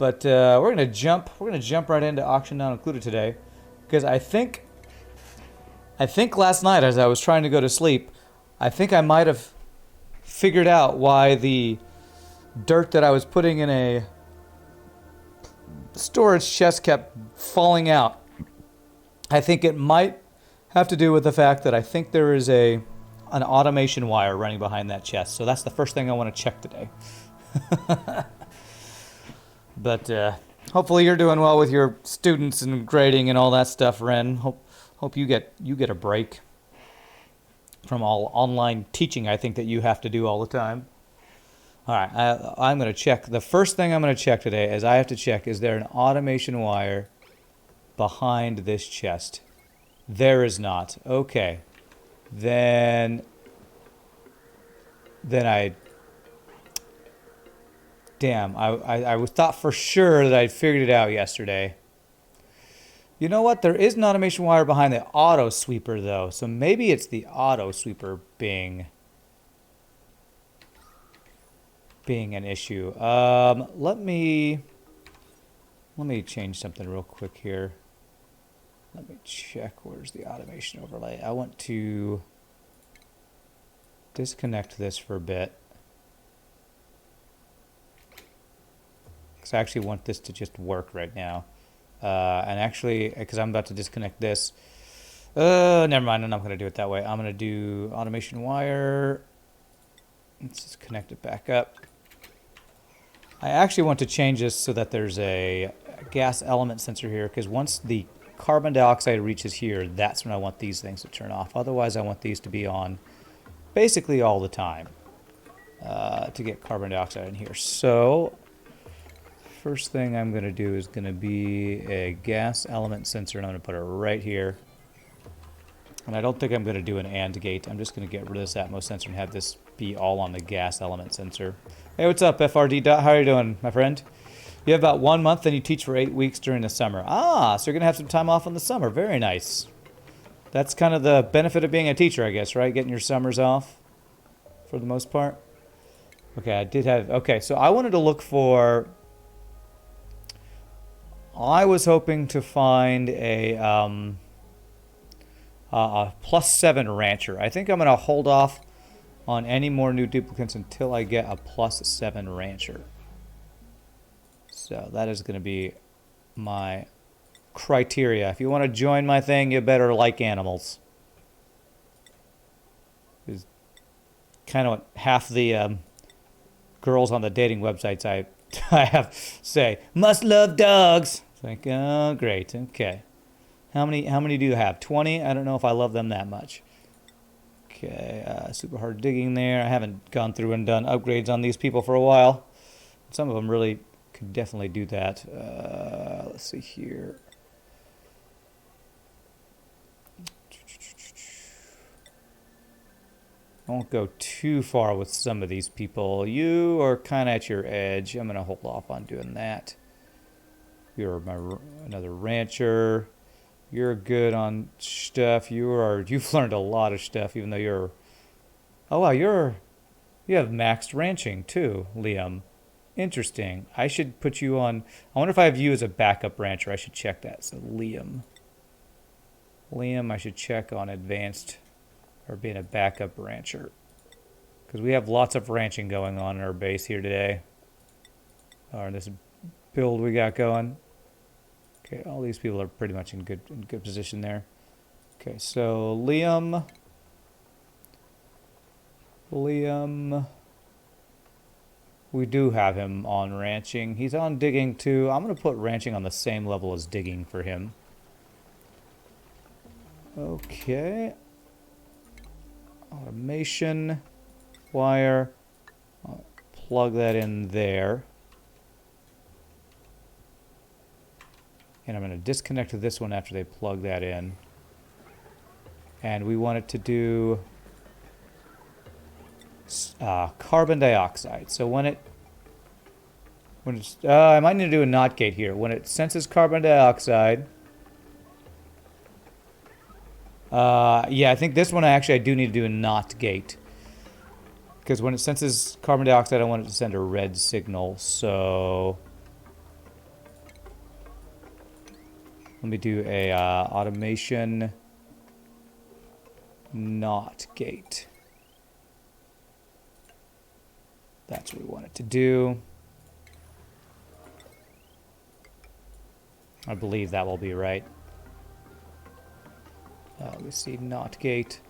But we're gonna jump right into auction not included today, because I think last night as I was trying to go to sleep, I think I might have figured out why the dirt that I was putting in a storage chest kept falling out. I think it might have to do with the fact that I think there is an automation wire running behind that chest. So that's the first thing I want to check today. But hopefully you're doing well with your students and grading and all that stuff, Ren. Hope you get a break from all online teaching I think that you have to do all the time. All right, I'm going to check. The first thing I'm going to check today is I have to check, is there an automation wire behind this chest? There is not. Okay. Then I... Damn, I thought for sure that I'd figured it out yesterday. You know what? There is an automation wire behind the auto sweeper, though. So maybe it's the auto sweeper being an issue. Let me change something real quick here. Let me check where's the automation overlay. I want to disconnect this for a bit. Because I actually want this to just work right now. And actually, because I'm about to disconnect this. Never mind, I'm not going to do it that way. I'm going to do automation wire. Let's just connect it back up. I actually want to change this so that there's a gas element sensor here, because once the carbon dioxide reaches here, that's when I want these things to turn off. Otherwise, I want these to be on basically all the time to get carbon dioxide in here. So, first thing I'm going to do is going to be a gas element sensor, and I'm going to put it right here. And I don't think I'm going to do an AND gate. I'm just going to get rid of this Atmos sensor and have this be all on the gas element sensor. Hey, what's up, FRD? How are you doing, my friend? You have about 1 month, then you teach for 8 weeks during the summer. Ah, so you're going to have some time off in the summer. Very nice. That's kind of the benefit of being a teacher, I guess, right? Getting your summers off for the most part. Okay, I did have... Okay, so I wanted to look for... I was hoping to find a +7 rancher. I think I'm going to hold off on any more new duplicates until I get a +7 rancher. So that is going to be my criteria. If you want to join my thing, you better like animals. It's kind of what half the girls on the dating websites I have say, must love dogs. It's like, oh, great, okay. How many do you have? 20? I don't know if I love them that much. Okay, super hard digging there. I haven't gone through and done upgrades on these people for a while. Some of them really could definitely do that. Let's see here. I won't go too far with some of these people. You are kind of at your edge. I'm going to hold off on doing that. You're another rancher. You're good on stuff. You've learned a lot of stuff, even though you're... Oh, wow, you have maxed ranching, too, Liam. Interesting. I should put you on... I wonder if I have you as a backup rancher. I should check that. So, Liam, I should check on advanced or being a backup rancher. Because we have lots of ranching going on in our base here today. Or this build we got going. Okay, all these people are pretty much in good position there. Okay, so Liam, we do have him on ranching. He's on digging too. I'm going to put ranching on the same level as digging for him. Okay. Automation wire. I'll plug that in there. And I'm going to disconnect this one after they plug that in. And we want it to do carbon dioxide. So when it's, I might need to do a NOT gate here. When it senses carbon dioxide, yeah, I think this one I do need to do a NOT gate. Because when it senses carbon dioxide, I want it to send a red signal. So Let me do a automation not gate. That's what we want it to do. I believe that will be right. Let me see, not gate.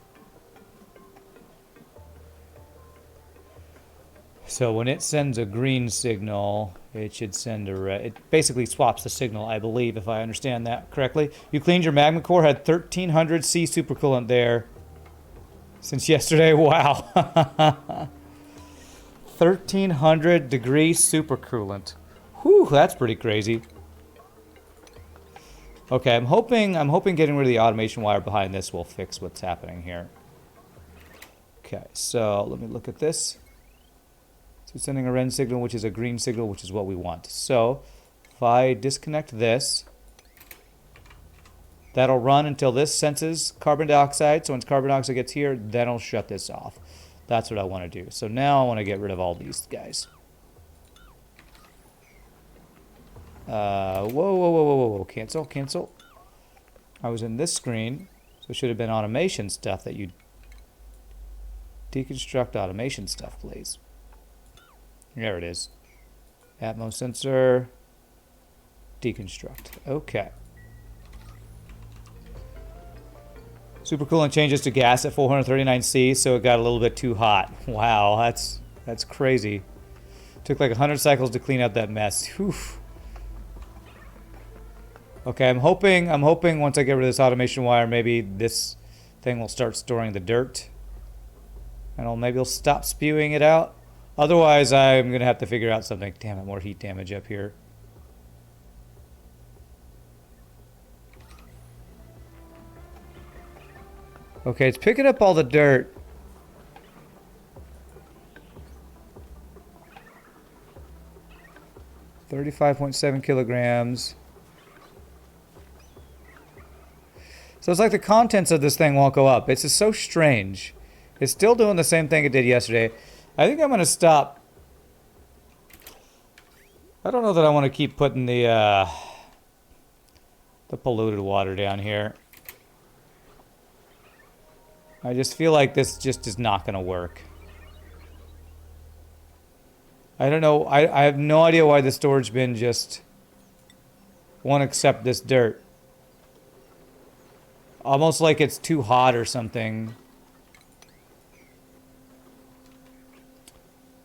So when it sends a green signal, it should send a red. It basically swaps the signal, I believe, if I understand that correctly. You cleaned your magma core, had 1300 C supercoolant there since yesterday. Wow. 1300 degree supercoolant. Whew, that's pretty crazy. Okay, I'm hoping getting rid of the automation wire behind this will fix what's happening here. Okay, so let me look at this. So it's sending a red signal, which is a green signal, which is what we want. So if I disconnect this, that'll run until this senses carbon dioxide. So once carbon dioxide gets here, then I'll shut this off. That's what I want to do. So now I want to get rid of all these guys. Whoa, whoa, whoa, whoa, whoa, whoa. Cancel, cancel. I was in this screen, so it should have been automation stuff that you deconstruct automation stuff, please. There it is. Atmos sensor. Deconstruct. Okay. Supercoolant changes to gas at 439 C, so it got a little bit too hot. Wow, that's crazy. Took like 100 cycles to clean up that mess. Whew. Okay, I'm hoping once I get rid of this automation wire, maybe this thing will start storing the dirt. And maybe it'll stop spewing it out. Otherwise, I'm going to have to figure out something. Damn it, more heat damage up here. Okay, it's picking up all the dirt. $35.7 kilograms. So it's like the contents of this thing won't go up. It's just so strange. It's still doing the same thing it did yesterday. I think I'm going to stop. I don't know that I want to keep putting the polluted water down here. I just feel like this just is not going to work. I don't know. I have no idea why the storage bin just won't accept this dirt. Almost like it's too hot or something.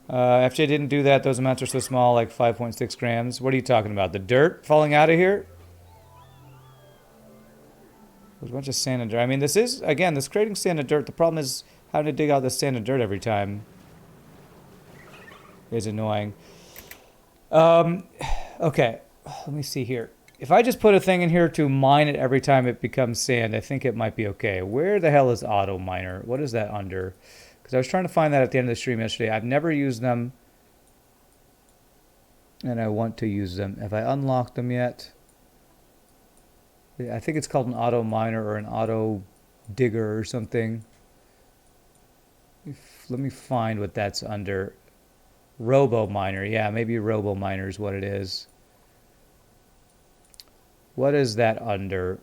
FJ didn't do that. Those amounts are so small, like 5.6 grams. What are you talking about? The dirt falling out of here? There's a bunch of sand and dirt. I mean, this is, again, this creating sand and dirt. The problem is having to dig out this sand and dirt every time is annoying. Okay, let me see here. If I just put a thing in here to mine it every time it becomes sand, I think it might be okay. Where the hell is auto miner? What is that under? Because I was trying to find that at the end of the stream yesterday. I've never used them, and I want to use them. Have I unlocked them yet? I think it's called an auto miner or an auto digger or something. Let me find what that's under. Robo miner. Yeah, maybe robo miner is what it is. What is that under?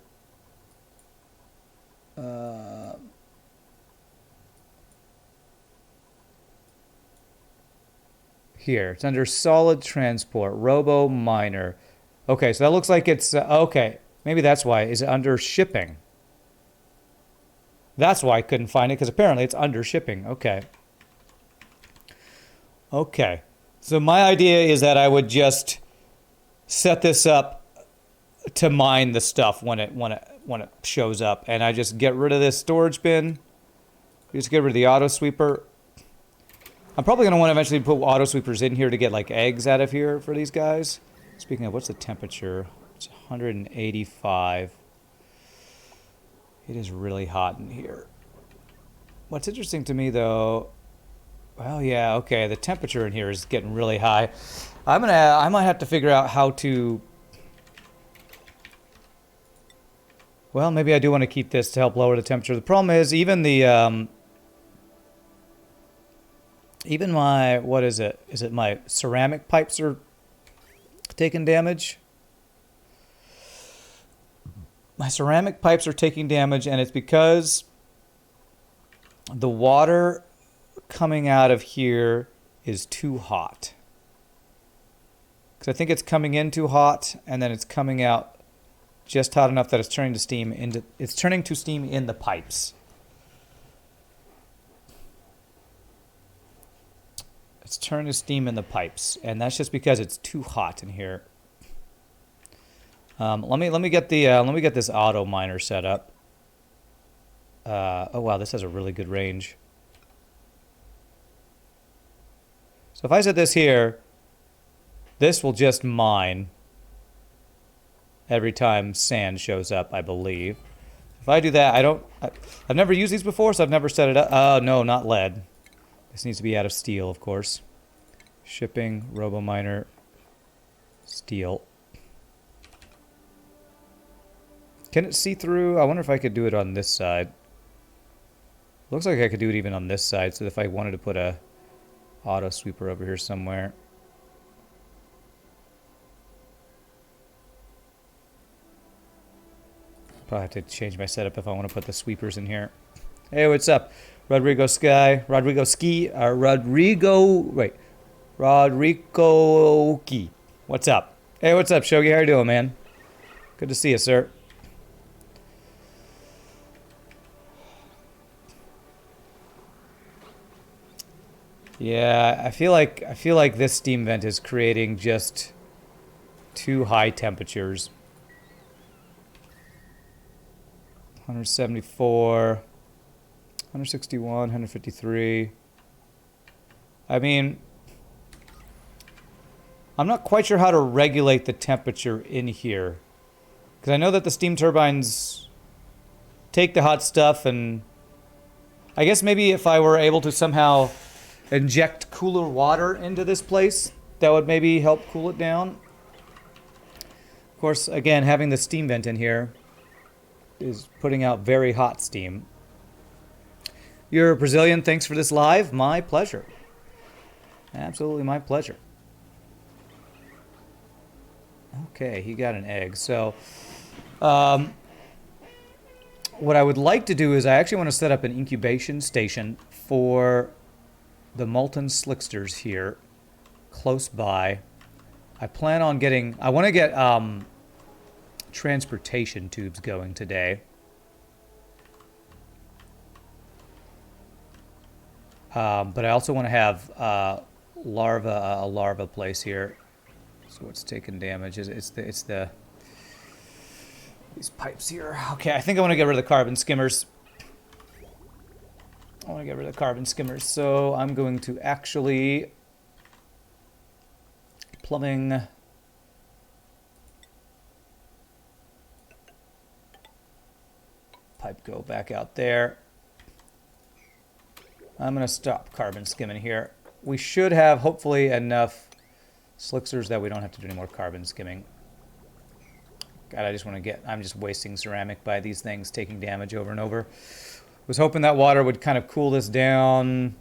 Here, it's under solid transport, robo miner. Okay, so that looks like it's, okay, maybe that's why. Is it under shipping? That's why I couldn't find it, because apparently it's under shipping. Okay. Okay, so my idea is that I would just set this up to mine the stuff when it shows up, and I just get rid of this storage bin. Just get rid of the auto sweeper. I'm probably going to want to eventually put auto sweepers in here to get like eggs out of here for these guys. Speaking of, what's the temperature? It's 185. It is really hot in here. What's interesting to me though, well, yeah, okay, the temperature in here is getting really high. I might have to figure out how to, well, maybe I do want to keep this to help lower the temperature. The problem is even the even my, what is it? Is it my ceramic pipes are taking damage? my ceramic pipes are taking damage, and it's because the water coming out of here is too hot. Because I think it's coming in too hot, and then it's coming out just hot enough that it's turning to steam in the pipes. It's turning to steam in the pipes, and that's just because it's too hot in here. Let me get this auto miner set up. Oh wow, this has a really good range. So if I set this here, this will just mine every time sand shows up, I believe. If I do that, I've never used these before, so I've never set it up. Oh no, not lead. This needs to be out of steel, of course. Shipping, RoboMiner, steel. Can it see through? I wonder if I could do it on this side. Looks like I could do it even on this side, so if I wanted to put a auto sweeper over here somewhere. Probably have to change my setup if I want to put the sweepers in here. Hey, what's up? Rodrigo Ski. What's up? Hey, what's up, Shogi? How you doing, man? Good to see you, sir. Yeah, I feel like this steam vent is creating just too high temperatures. 174, 161, 153. I mean, I'm not quite sure how to regulate the temperature in here. Because I know that the steam turbines take the hot stuff, and I guess maybe if I were able to somehow inject cooler water into this place, that would maybe help cool it down. Of course, again, having the steam vent in here is putting out very hot steam. You're Brazilian, thanks for this live. My pleasure. Absolutely my pleasure. Okay, he got an egg. So, what I would like to do is I actually want to set up an incubation station for the molten slicksters here, close by. I want to get transportation tubes going today. But I also want to have a larva place here. So what's taking damage? It's these pipes here. Okay, I think I want to get rid of the carbon skimmers. So I'm going to actually plumbing. Pipe go back out there. I'm going to stop carbon skimming here. We should have, hopefully, enough slicksters that we don't have to do any more carbon skimming. God, I'm just wasting ceramic by these things taking damage over and over. Was hoping that water would kind of cool this down,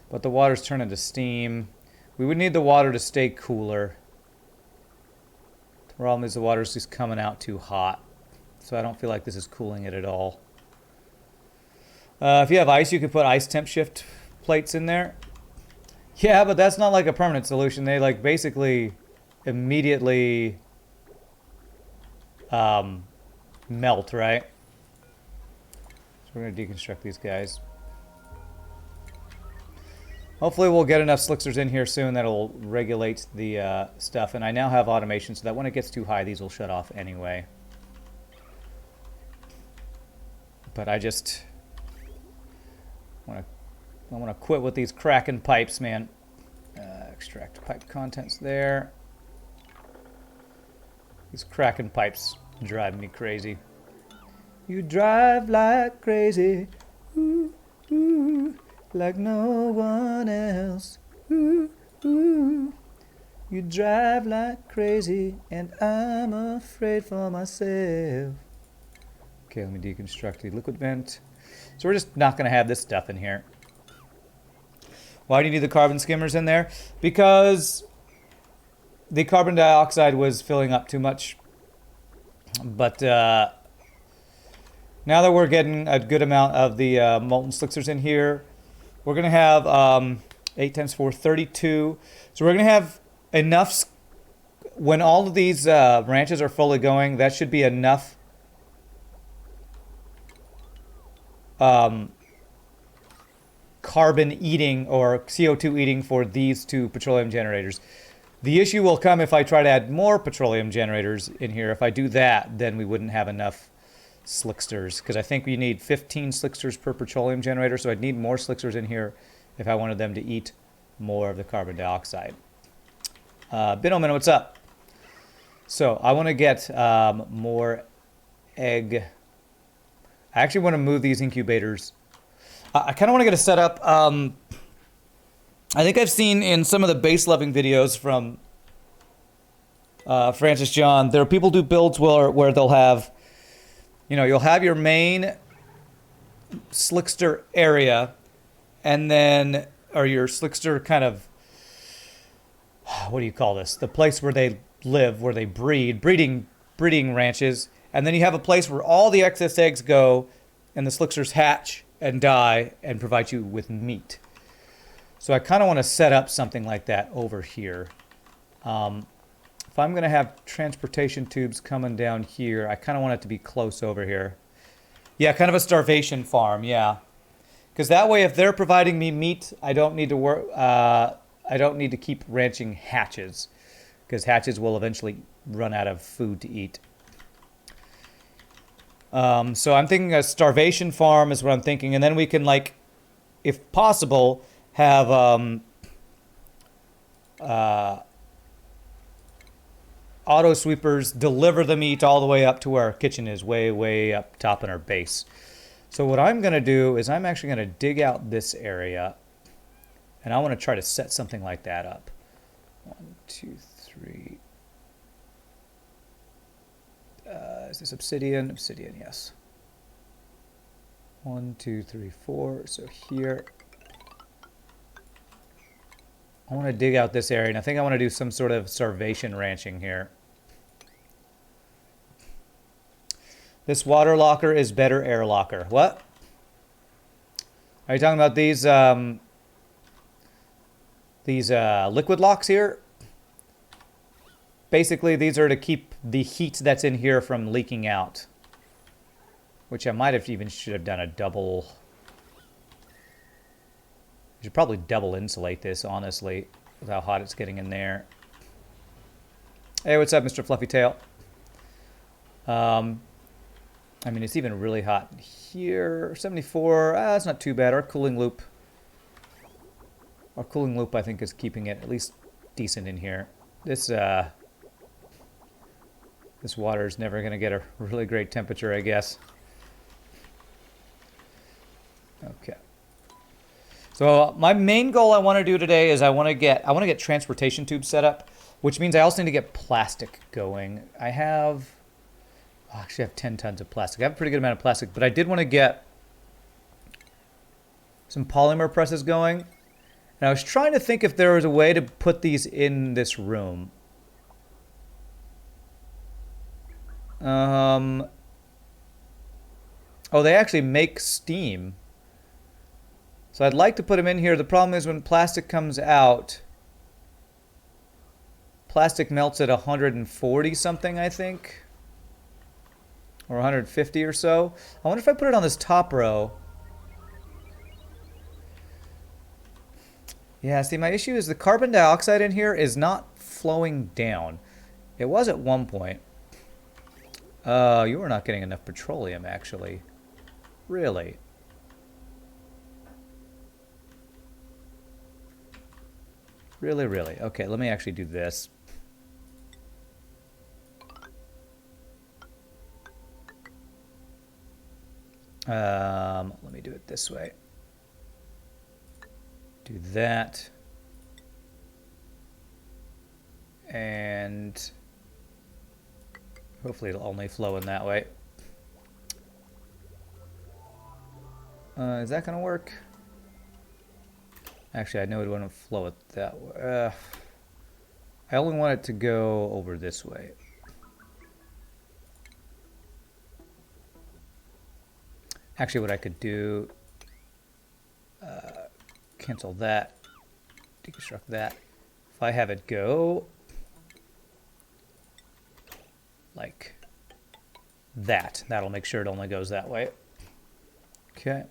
but the water's turning to steam. We would need the water to stay cooler. The problem is the water's just coming out too hot, so I don't feel like this is cooling it at all. If you have ice, you could put ice temp shift plates in there. Yeah, but that's not like a permanent solution. They like basically immediately melt, right? So we're going to deconstruct these guys. Hopefully we'll get enough slicksters in here soon that'll regulate the stuff. And I now have automation so that when it gets too high, these will shut off anyway. But I want to quit with these cracking pipes, man. Extract pipe contents there. These cracking pipes drive me crazy. You drive like crazy, ooh, ooh, like no one else. Ooh, ooh. You drive like crazy, and I'm afraid for myself. Okay, let me deconstruct the liquid vent. So we're just not going to have this stuff in here. Why do you need the carbon skimmers in there? Because the carbon dioxide was filling up too much. But Now that we're getting a good amount of the molten slicksters in here, we're going to have 8 times 4, 32. So we're going to have enough, when all of these ranches are fully going, that should be enough carbon eating or CO2 eating for these two petroleum generators. The issue will come if I try to add more petroleum generators in here. If I do that, then we wouldn't have enough slicksters, because I think we need 15 slicksters per petroleum generator, so I'd need more slicksters in here if I wanted them to eat more of the carbon dioxide. Binoman, what's up? So I want to get more egg. I actually want to move these incubators. I kind of want to get a setup. I think I've seen in some of the base loving videos from Francis John, there are people do builds where they'll have, you know, you'll have your main slickster area, and then, or your slickster kind of, what do you call this? The place where they live, where they breeding ranches, and then you have a place where all the excess eggs go, and the slicksters hatch and die and provide you with meat. So I kind of want to set up something like that over here. If I'm going to have transportation tubes coming down here, I kind of want it to be close over here. Yeah, kind of a starvation farm, yeah. Because that way, if they're providing me meat, I don't need to work. I don't need to keep ranching hatches, because hatches will eventually run out of food to eat. So I'm thinking a starvation farm is what I'm thinking, and then we can, like, if possible, have auto sweepers deliver the meat all the way up to where our kitchen is, way up top in our base. So what I'm going to do is I'm actually going to dig out this area, and I want to try to set something like that up. 1, 2, 3. Is this obsidian? Obsidian, yes. 1, 2, 3, 4. So here, I want to dig out this area, and I think I want to do some sort of starvation ranching here. This water locker is better air locker. What? Are you talking about these liquid locks here? Basically, these are to keep the heat that's in here from leaking out. Which I might have even should have done a double. I should probably double insulate this, honestly, with how hot it's getting in there. Hey, what's up, Mr. Fluffy Tail? I mean, it's even really hot here. 74, that's not too bad. Our cooling loop, I think, is keeping it at least decent in here. This water is never going to get a really great temperature, I guess. Okay. So my main goal I want to do today is I want to get transportation tubes set up, which means I also need to get plastic going. I actually have 10 tons of plastic. I have a pretty good amount of plastic, but I did want to get some polymer presses going. And I was trying to think if there was a way to put these in this room. Oh, they actually make steam. So I'd like to put them in here. The problem is when plastic comes out, plastic melts at 140 something, I think. Or 150 or so. I wonder if I put it on this top row. Yeah, see, my issue is the carbon dioxide in here is not flowing down. It was at one point. You were not getting enough petroleum, actually. Really? Really, really. Okay, let me actually do this. Let me do it this way. Do that. And hopefully it'll only flow in that way. Is that going to work? Actually, I know it wouldn't flow it that way. I only want it to go over this way. Actually, what I could do, cancel that, deconstruct that. If I have it go like that, that'll make sure it only goes that way. Okay.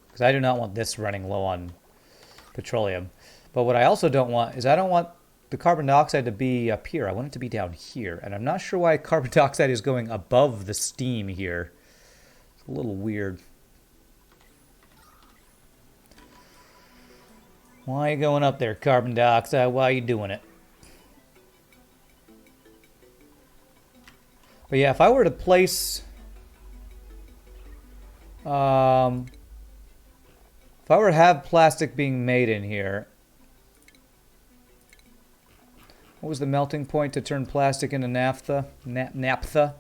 Because I do not want this running low on petroleum. But what I also don't want is I don't want the carbon dioxide to be up here. I want it to be down here. And I'm not sure why carbon dioxide is going above the steam here. It's a little weird. Why are you going up there, carbon dioxide? Why are you doing it? But yeah, if I were to place... if I were to have plastic being made in here... What was the melting point to turn plastic into naphtha? Naphtha?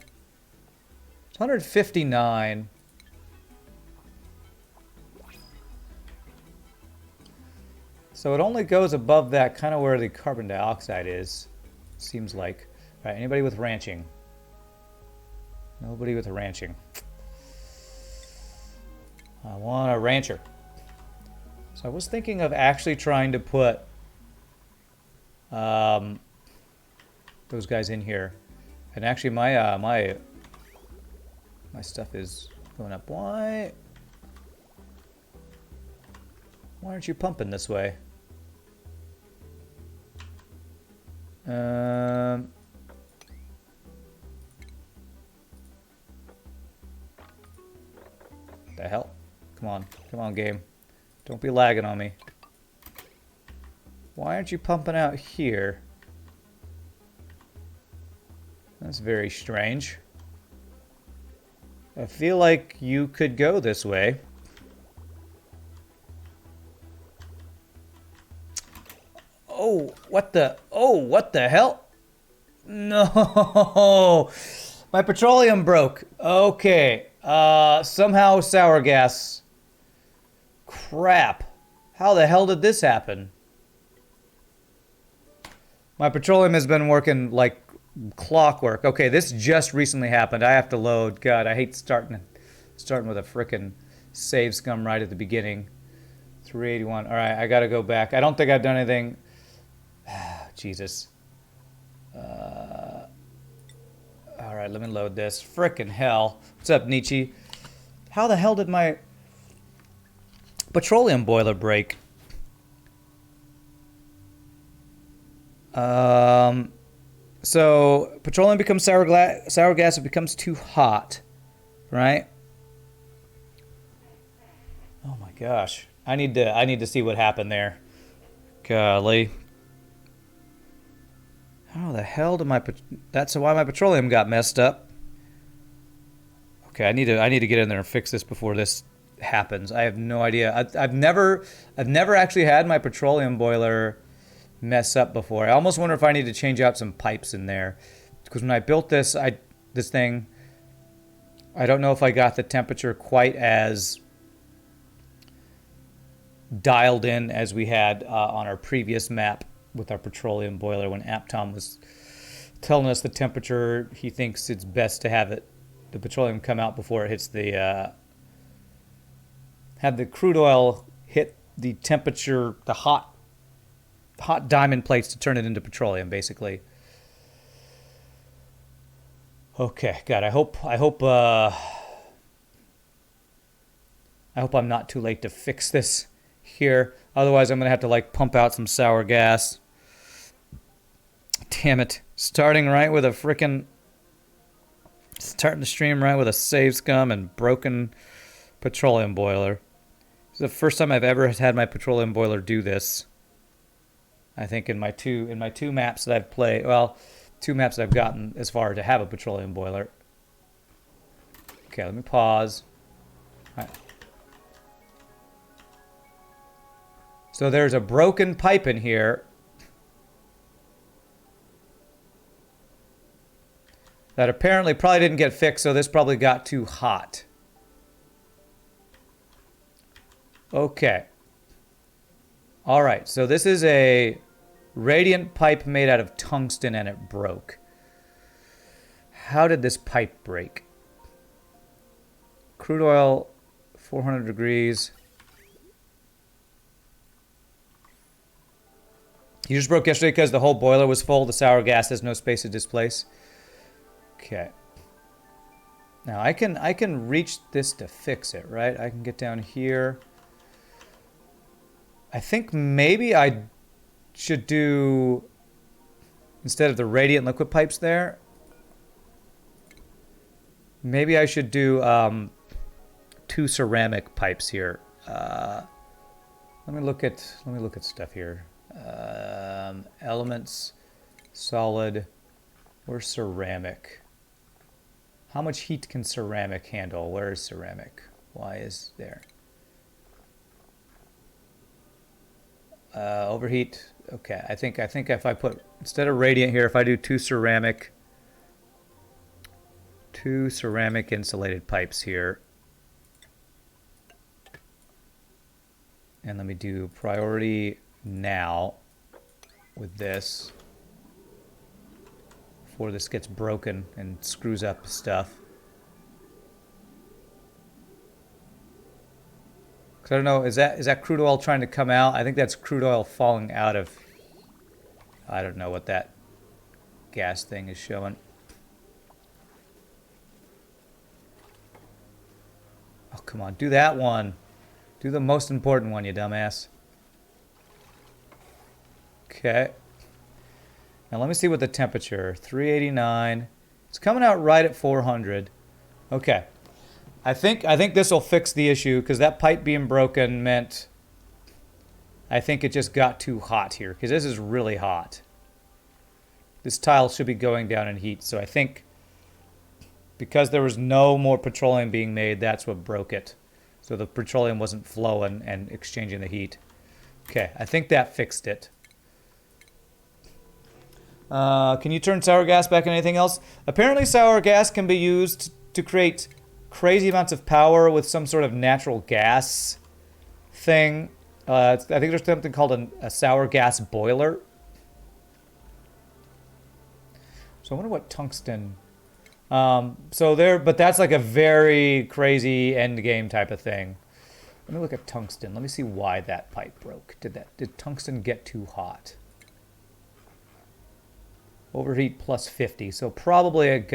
It's 159. So it only goes above that, kind of where the carbon dioxide is, seems like. All right, anybody with ranching? Nobody with ranching. I want a rancher. So I was thinking of actually trying to put those guys in here. And actually my my stuff is going up. Why aren't you pumping this way? The hell? Come on, game. Don't be lagging on me. Why aren't you pumping out here? That's very strange. I feel like you could go this way. Oh, what the hell? No! My petroleum broke. Okay. Somehow sour gas. Crap. How the hell did this happen? My petroleum has been working like clockwork. Okay, this just recently happened. I have to load. God, I hate starting with a frickin' save scum right at the beginning. 381. All right, I gotta go back. I don't think I've done anything. Jesus. All right, let me load this. Frickin' hell. What's up, Nietzsche? How the hell did my petroleum boiler break? So petroleum becomes sour gas. It becomes too hot, right? Oh my gosh! I need to see what happened there. Golly! How the hell did that's why my petroleum got messed up. Okay, I need to get in there and fix this before this happens. I have no idea. I've never actually had my petroleum boiler mess up before. I almost wonder if I need to change out some pipes in there, because when I built this thing, I don't know if I got the temperature quite as dialed in as we had on our previous map with our petroleum boiler, when Aptom was telling us the temperature he thinks it's best to have the petroleum come out before it hits the have the crude oil hit the temperature, the hot diamond plates to turn it into petroleum, basically. Okay, God, I hope I'm not too late to fix this here. Otherwise, I'm gonna have to like pump out some sour gas. Damn it! Starting the stream right with a save scum and broken petroleum boiler. This is the first time I've ever had my petroleum boiler do this. I think in my two maps that I've played, well, 2 maps that I've gotten as far to have a petroleum boiler. Okay, let me pause. All right. So there's a broken pipe in here that apparently probably didn't get fixed, so this probably got too hot. Okay. All right, so this is a radiant pipe made out of tungsten, and it broke. How did this pipe break? Crude oil 400 degrees. You just broke yesterday because the whole boiler was full. The sour gas has no space to displace. Okay. Now I can reach this to fix it, right? I can get down here. I think maybe I should do, instead of the radiant liquid pipes there, maybe I should do 2 ceramic pipes here. Let me look at stuff here. Elements, solid, or ceramic. How much heat can ceramic handle? Where is ceramic? Why is there? Overheat. Okay, I think if I put, instead of radiant here, if I do 2 ceramic insulated pipes here. And let me do priority now with this before this gets broken and screws up stuff. Because I don't know, is that crude oil trying to come out? I think that's crude oil falling out of, I don't know what that gas thing is showing. Oh, come on, do that one. Do the most important one, you dumbass. Okay. Now let me see what the temperature, 389. It's coming out right at 400. Okay. I think this will fix the issue because that pipe being broken meant I think it just got too hot here because this is really hot. This tile should be going down in heat, so I think because there was no more petroleum being made, that's what broke it. So the petroleum wasn't flowing and exchanging the heat. Okay, I think that fixed it. Can you turn sour gas back into anything else? Apparently sour gas can be used to create crazy amounts of power with some sort of natural gas thing. I think there's something called a sour gas boiler. So I wonder what tungsten... but that's like a very crazy end game type of thing. Let me look at tungsten. Let me see why that pipe broke. Did tungsten get too hot? Overheat plus 50. So probably it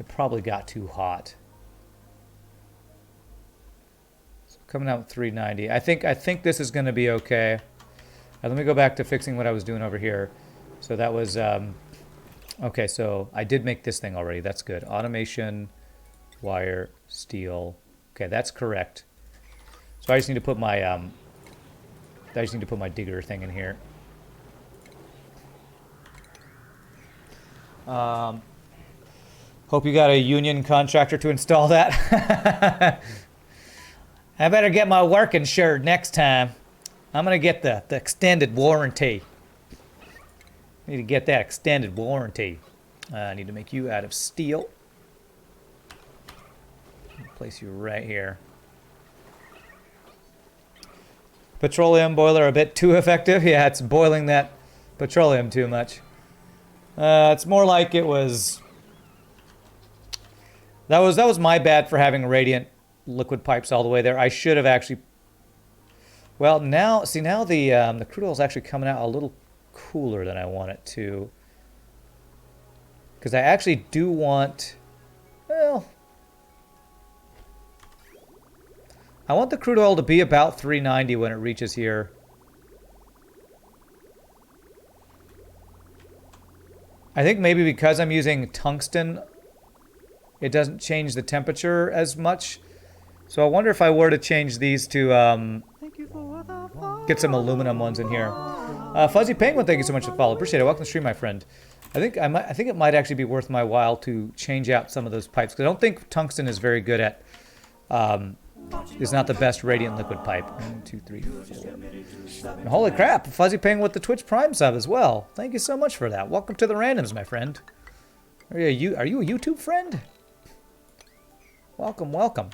probably got too hot. So coming out with 390. I think this is going to be okay. Let me go back to fixing what I was doing over here. So that was okay, so I did make this thing already. That's good. Automation, wire, steel. Okay, that's correct. So I just need to put my digger thing in here. Hope you got a union contractor to install that. I better get my work insured next time. I'm gonna get the extended warranty. Need to get that extended warranty. I need to make you out of steel. Place you right here. Petroleum boiler a bit too effective. Yeah, it's boiling that petroleum too much. It's more like it was... That was my bad for having radiant liquid pipes all the way there. I should have actually... Well, now the crude oil is actually coming out a little cooler than I want it to. Because I actually do want... Well... I want the crude oil to be about 390 when it reaches here. I think maybe because I'm using tungsten, it doesn't change the temperature as much. So I wonder if I were to change these to get some aluminum ones in here. Fuzzy Penguin, thank you so much for the follow. Appreciate it. Welcome to the stream, my friend. I think it might actually be worth my while to change out some of those pipes because I don't think tungsten is very good at. Is not the best radiant liquid pipe. 1, 2, 3, 4. And holy crap! Fuzzy Penguin with the Twitch Prime sub as well. Thank you so much for that. Welcome to the randoms, my friend. Are you a YouTube friend? Welcome, welcome.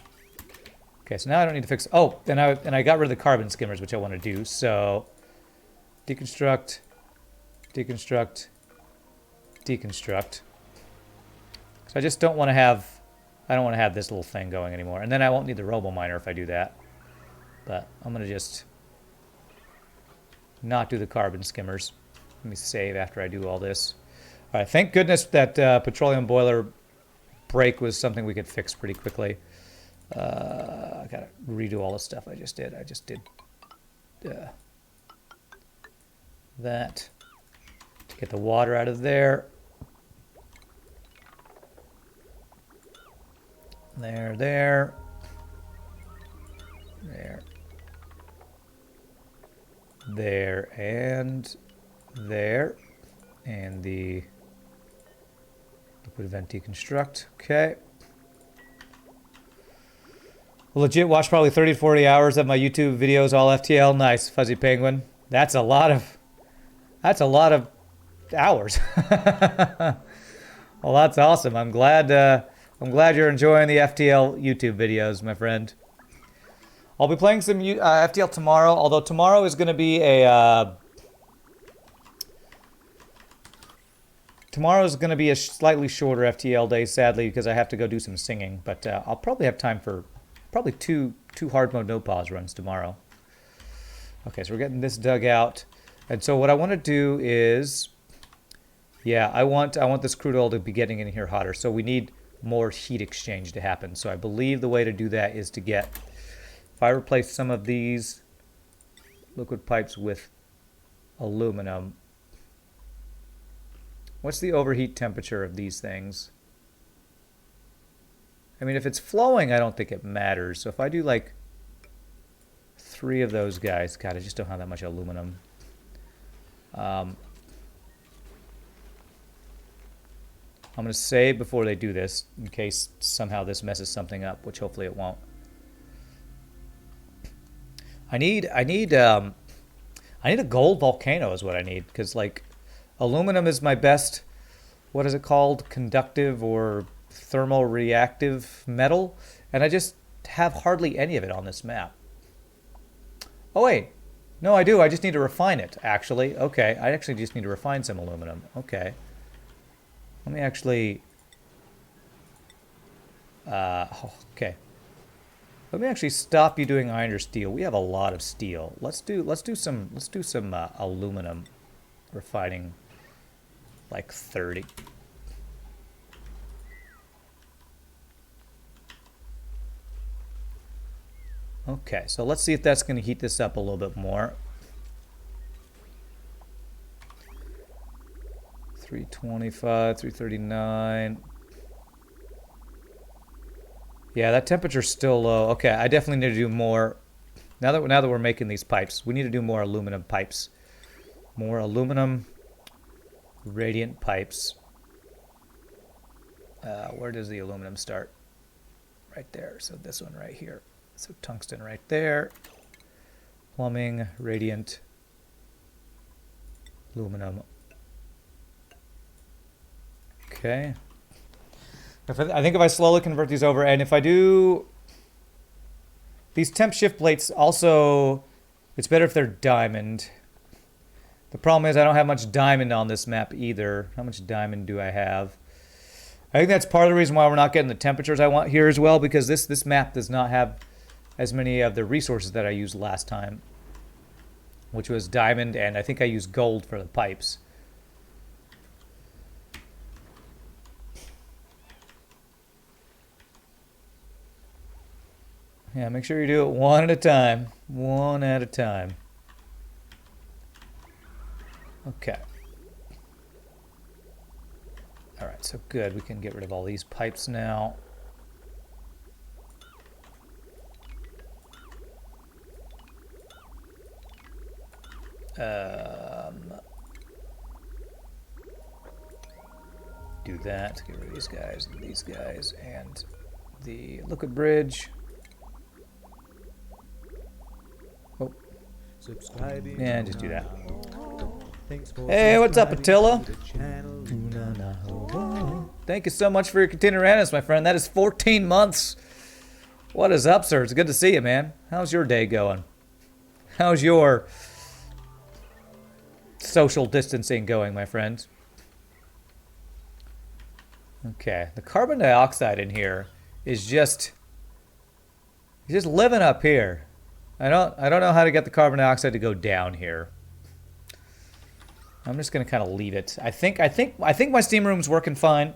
Okay, so now I don't need to fix... Oh, and I got rid of the carbon skimmers, which I want to do. So, deconstruct, deconstruct, deconstruct. So I just don't want to have I don't want to have this little thing going anymore. And then I won't need the robo miner if I do that. But I'm going to just not do the carbon skimmers. Let me save after I do all this. All right, thank goodness that petroleum boiler break was something we could fix pretty quickly. I got to redo all the stuff I just did. I just did that to get the water out of there. There, there. There. There and there. And the liquid vent deconstruct. Okay. Legit watch probably 30 to 40 hours of my YouTube videos, all FTL. Nice, Fuzzy Penguin. That's a lot of hours. Well, that's awesome. I'm glad you're enjoying the FTL YouTube videos, my friend. I'll be playing some FTL tomorrow, although tomorrow is going to be a slightly shorter FTL day, sadly, because I have to go do some singing. But I'll probably have time for probably two hard mode no pause runs tomorrow. Okay, so we're getting this dug out, and so what I want to do is, yeah, I want this crude oil to be getting in here hotter. So we need more heat exchange to happen. So I believe the way to do that is to get, if I replace some of these liquid pipes with aluminum, what's the overheat temperature of these things? I mean, if it's flowing, I don't think it matters. So if I do like 3 of those guys, God, I just don't have that much aluminum. I'm going to save before they do this in case somehow this messes something up, which hopefully it won't. I need a gold volcano is what I need, because like aluminum is my best, what is it called, conductive or thermoreactive metal, and I just have hardly any of it on this map. Oh wait, no, I do. I just need to refine it, actually. Okay, I actually just need to refine some aluminum. Okay. Let me actually okay. Let me actually stop you doing iron or steel. We have a lot of steel. Let's do some aluminum refining, like 30. Okay, so let's see if that's going to heat this up a little bit more. 325, 339. Yeah, that temperature's still low. Okay, I definitely need to do more. Now that we're making these pipes, we need to do more aluminum pipes. More aluminum radiant pipes. Where does the aluminum start? Right there. So this one right here. So tungsten right there. Plumbing, radiant, aluminum. Okay. I think if I slowly convert these over, and if I do these temp shift plates, also it's better if they're diamond. The problem is I don't have much diamond on this map either. How much diamond do I have? I think that's part of the reason why we're not getting the temperatures I want here as well, because this map does not have as many of the resources that I used last time, which was diamond, and I think I used gold for the pipes. Yeah, make sure you do it one at a time. One at a time. Okay. All right, so good. We can get rid of all these pipes now. Do that. Get rid of these guys, and the liquid bridge. Oh. Yeah, just do that. Hey, what's up, Attila? Thank you so much for your continued randomness, my friend. That is 14 months. What is up, sir? It's good to see you, man. How's your day going? How's your social distancing going, my friend? Okay, the carbon dioxide in here is just he's just living up here. I don't know how to get the carbon dioxide to go down here. I'm just gonna kind of leave it. I think my steam room's working fine.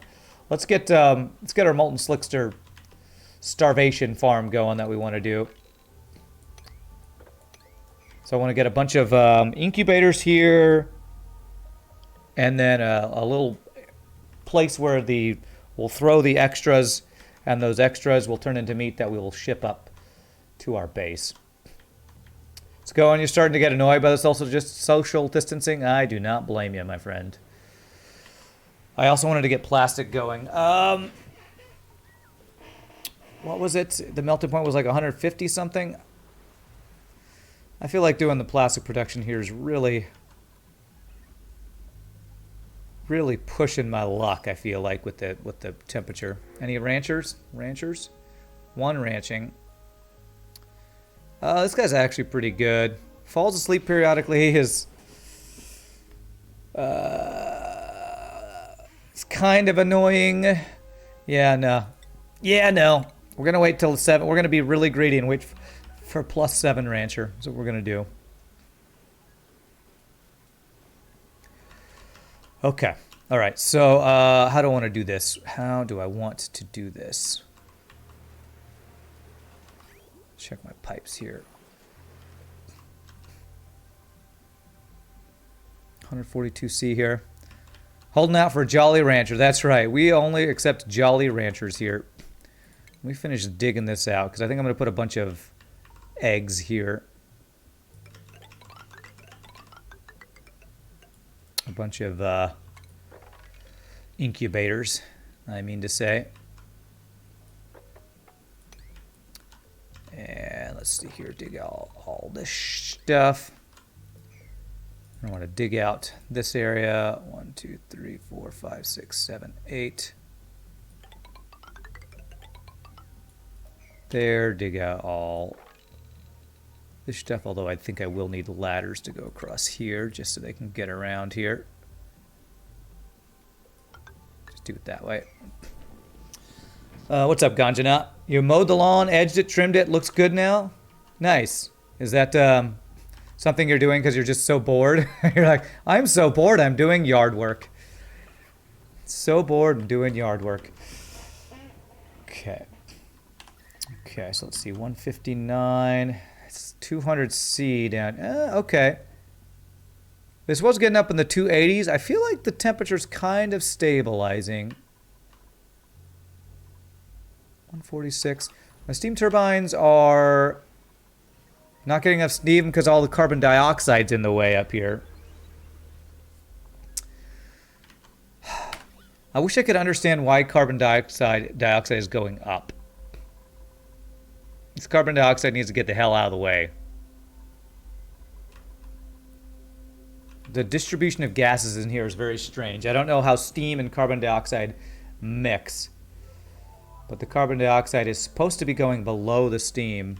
Let's get our molten slickster starvation farm going that we want to do. So I want to get a bunch of incubators here, and then a little place where we'll throw the extras, and those extras will turn into meat that we will ship up to our base. Let's go, and you're starting to get annoyed by this also just social distancing. I do not blame you, my friend. I also wanted to get plastic going. What was it? The melting point was like 150 something. I feel like doing the plastic production here is really pushing my luck, I feel like, with the temperature. Any ranchers? One ranching. This guy's actually pretty good. Falls asleep periodically. It's kind of annoying. Yeah, no. We're going to wait till 7. We're going to be really greedy and wait for +7 rancher. That's what we're going to do. Okay. All right. So how do I want to do this? How do I want to do this? Check my pipes here. 142C here. Holding out for a Jolly Rancher. That's right. We only accept Jolly Ranchers here. Let me finish digging this out, because I think I'm going to put a bunch of eggs here. A bunch of incubators, I mean to say. And let's see here, dig out all this stuff. I want to dig out this area. 1, 2, 3, 4, 5, 6, 7, 8. There, dig out all this stuff, although I think I will need ladders to go across here just so they can get around here. Just do it that way. What's up, Ganjana? You mowed the lawn, edged it, trimmed it, looks good now? Nice. Is that something you're doing because you're just so bored? You're like, I'm so bored, I'm doing yard work. So bored, I'm doing yard work. Okay. Okay, so let's see, 159. It's 200C down. Okay. This was getting up in the 280s. I feel like the temperature's kind of stabilizing. 146. My steam turbines are not getting enough steam because all the carbon dioxide's in the way up here. I wish I could understand why carbon dioxide is going up. This carbon dioxide needs to get the hell out of the way. The distribution of gases in here is very strange. I don't know how steam and carbon dioxide mix. But the carbon dioxide is supposed to be going below the steam.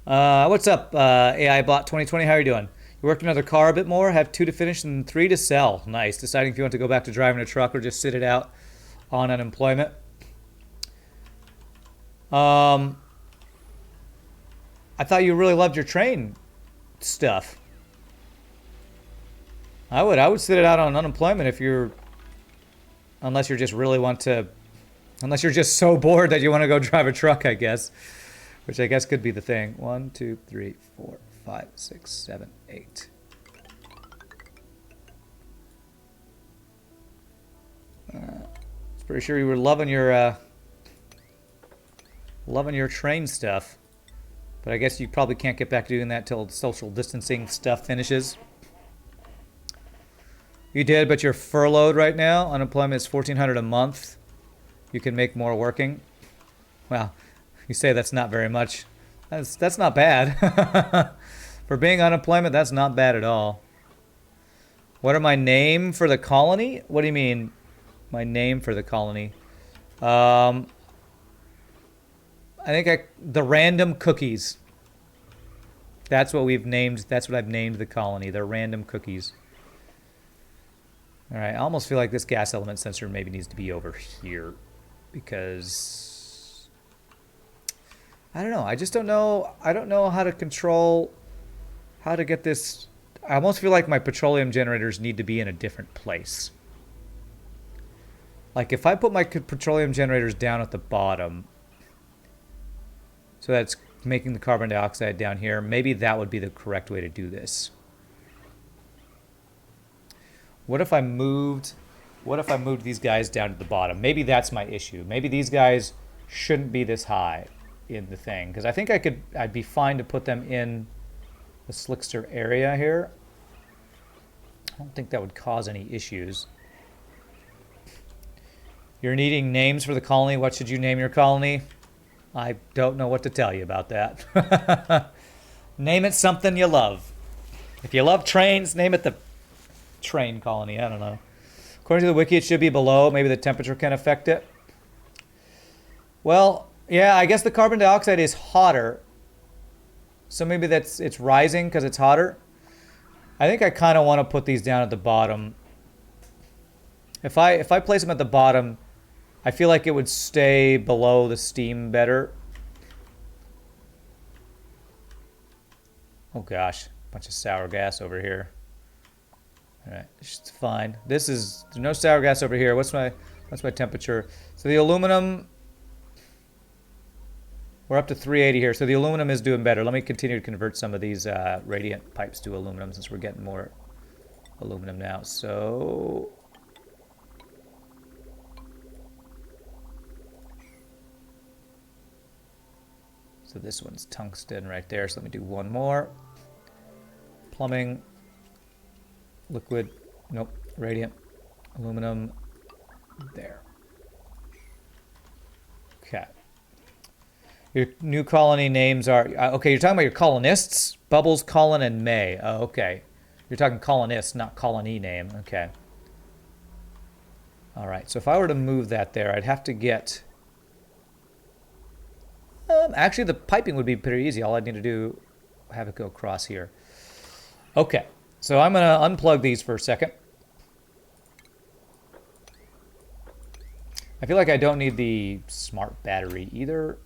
What's up, AI Bot 2020? How are you doing? You worked another car a bit more? Have 2 to finish and 3 to sell. Nice. Deciding if you want to go back to driving a truck or just sit it out on unemployment. I thought you really loved your train stuff. I would sit it out on unemployment if you're, unless you just really want to, unless you're just so bored that you want to go drive a truck, I guess, which I guess could be the thing. 1, 2, 3, 4, 5, 6, 7, 8. It's pretty sure you were loving your train stuff, but I guess you probably can't get back to doing that till the social distancing stuff finishes. You did, but you're furloughed right now. Unemployment is $1,400 a month. You can make more working. Well, you say that's not very much. That's not bad. For being unemployment, that's not bad at all. What are my name for the colony? What do you mean, my name for the colony? I think the random cookies. That's what we've named. That's what I've named the colony. The random cookies. All right. I almost feel like this gas element sensor maybe needs to be over here, because I don't know. I just don't know. I don't know how to control, how to get this. I almost feel like my petroleum generators need to be in a different place. Like if I put my petroleum generators down at the bottom, so that's making the carbon dioxide down here, maybe that would be the correct way to do this. What if I moved these guys down to the bottom? Maybe that's my issue. Maybe these guys shouldn't be this high in the thing, because I think I'd be fine to put them in the slickster area here. I don't think that would cause any issues. You're needing names for the colony. What should you name your colony? I don't know what to tell you about that. Name it something you love. If you love trains, name it the train colony. I don't know. According to the wiki, it should be below. Maybe the temperature can affect it. Well, yeah, I guess the carbon dioxide is hotter. So maybe it's rising because it's hotter. I think I kind of want to put these down at the bottom. If I place them at the bottom, I feel like it would stay below the steam better. Oh gosh, bunch of sour gas over here. All right, it's fine. There's no sour gas over here. What's my temperature? So the aluminum, we're up to 380 here. So the aluminum is doing better. Let me continue to convert some of these radiant pipes to aluminum since we're getting more aluminum now. So this one's tungsten right there. So let me do one more. Plumbing, liquid, nope, radiant, aluminum, there. Okay. Your new colony names are, okay, you're talking about your colonists? Bubbles, Colin, and May. Oh, okay. You're talking colonists, not colony name. Okay. All right, so if I were to move that there, I'd have to get... actually, the piping would be pretty easy. All I'd need to do, have it go across here. Okay, so I'm going to unplug these for a second. I feel like I don't need the smart battery either.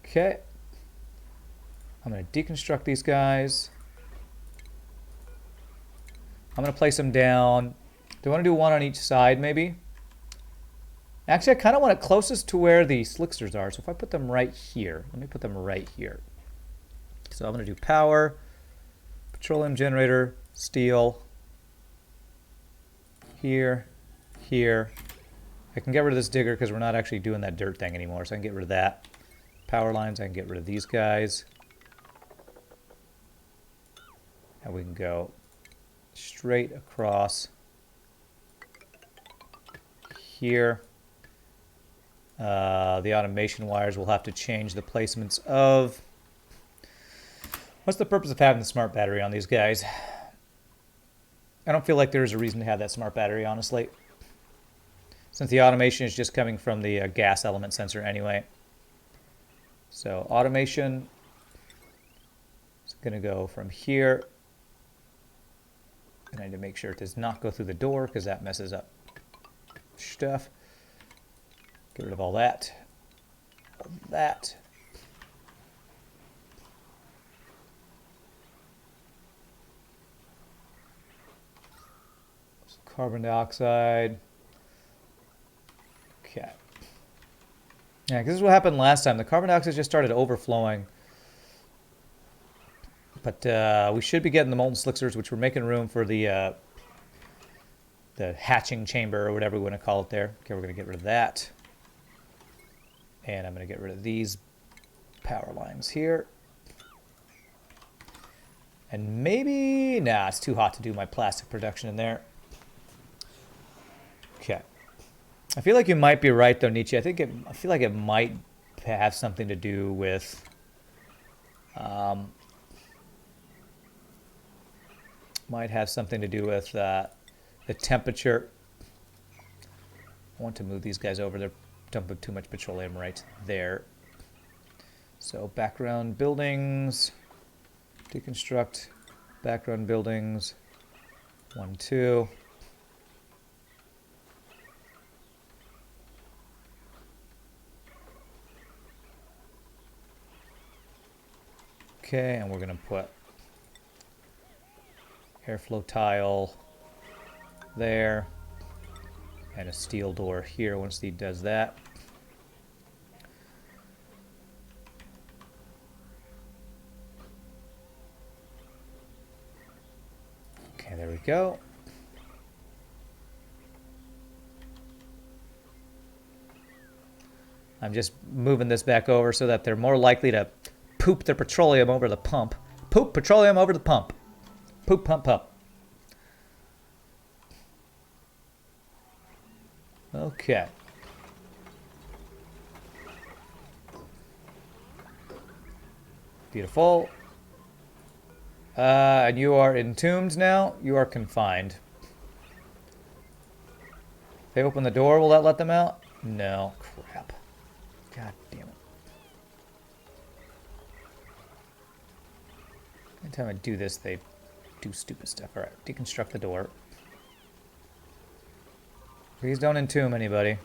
Okay. I'm going to deconstruct these guys. I'm going to place them down. Do I want to do one on each side, maybe? Actually, I kind of want it closest to where the slicksters are. So if I put them right here, let me put them right here. So I'm going to do power, petroleum generator, steel, here, here. I can get rid of this digger because we're not actually doing that dirt thing anymore. So I can get rid of that. Power lines, I can get rid of these guys. And we can go straight across here. The automation wires will have to change the placements of... What's the purpose of having the smart battery on these guys? I don't feel like there's a reason to have that smart battery, honestly. Since the automation is just coming from the gas element sensor anyway. So automation is going to go from here. And I need to make sure it does not go through the door because that messes up stuff. Get rid of all that. All that. Carbon dioxide. Okay. Yeah, because this is what happened last time. The carbon dioxide just started overflowing. But we should be getting the molten slicksters, which we're making room for the hatching chamber or whatever we want to call it there. Okay, we're going to get rid of that. And I'm going to get rid of these power lines here. And maybe... Nah, it's too hot to do my plastic production in there. Okay. I feel like you might be right, though, Nietzsche. I feel like it might have something to do with... might have something to do with the temperature. I want to move these guys over. They're dumping too much petroleum right there. So background buildings, deconstruct background buildings, 1, 2. Okay, and we're gonna put airflow tile there and a steel door here once he does that. Okay, there we go. I'm just moving this back over so that they're more likely to poop their petroleum over the pump. Poop petroleum over the pump. Poop, pump, pump. Okay. Beautiful. And you are entombed now. You are confined. If they open the door, will that let them out? No. Crap. God damn it. Anytime I do this, they do stupid stuff. Alright, deconstruct the door. Please don't entomb anybody.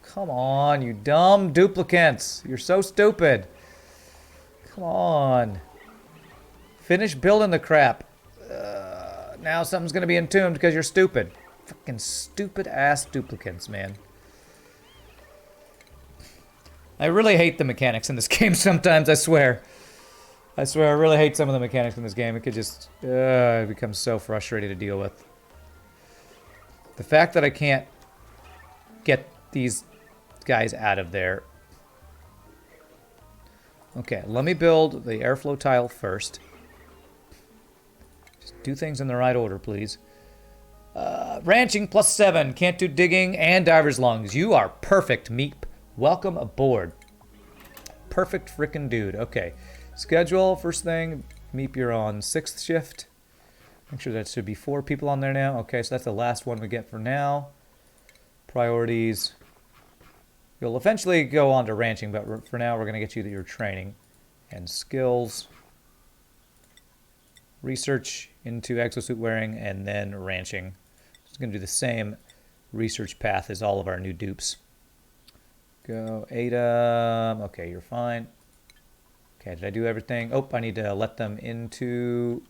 Come on, you dumb duplicants. You're so stupid. Come on. Finish building the crap. Now something's gonna be entombed because you're stupid. Fucking stupid ass duplicants, man. I really hate the mechanics in this game sometimes, I swear. I swear, I really hate some of the mechanics in this game. It could just become so frustrating to deal with. The fact that I can't get these guys out of there. Okay, let me build the airflow tile first. Just do things in the right order, please. Ranching +7. Can't do digging and diver's lungs. You are perfect, Meep. Welcome aboard. Perfect frickin' dude. Okay. Schedule, first thing. Meep, you're on 6th shift. Make sure that should be 4 people on there now. Okay, so that's the last one we get for now. Priorities. You'll eventually go on to ranching, but for now we're going to get you to your training. And skills. Research into exosuit wearing, and then ranching. It's going to do the same research path as all of our new dupes. Go, Ada. Okay, you're fine. Okay, did I do everything? Oh, I need to let them into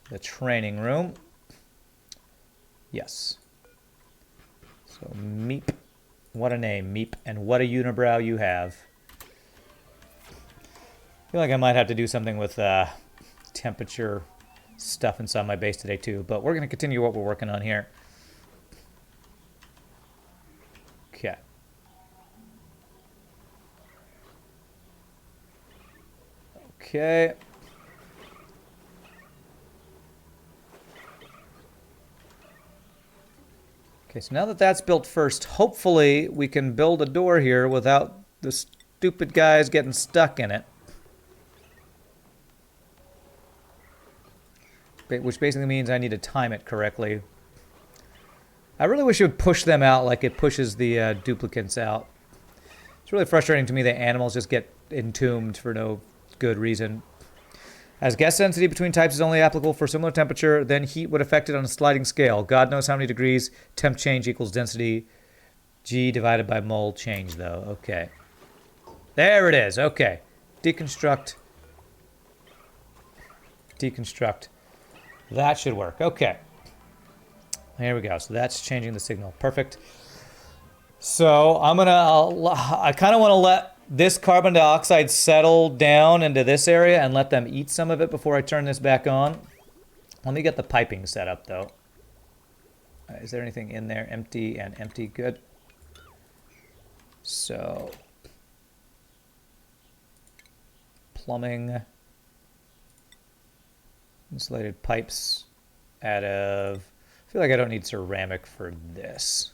the training room. Yes. So, Meep. What a name, Meep. And what a unibrow you have. I feel like I might have to do something with temperature stuff inside my base today, too. But we're going to continue what we're working on here. Okay. Okay. Okay, so now that that's built first, hopefully we can build a door here without the stupid guys getting stuck in it. Which basically means I need to time it correctly. I really wish it would push them out like it pushes the duplicates out. It's really frustrating to me that animals just get entombed for no good reason. As gas density between types is only applicable for similar temperature, then heat would affect it on a sliding scale. God knows how many degrees temp change equals density. G divided by mole change, though. Okay. There it is. Okay. Deconstruct. Deconstruct. That should work. Okay. Here we go. So that's changing the signal. Perfect. So I'm going to... I kind of want to let this carbon dioxide settle down into this area and let them eat some of it before I turn this back on. Let me get the piping set up, though. Is there anything in there? Empty and empty. Good. So, plumbing. Insulated pipes out of... I feel like I don't need ceramic for this.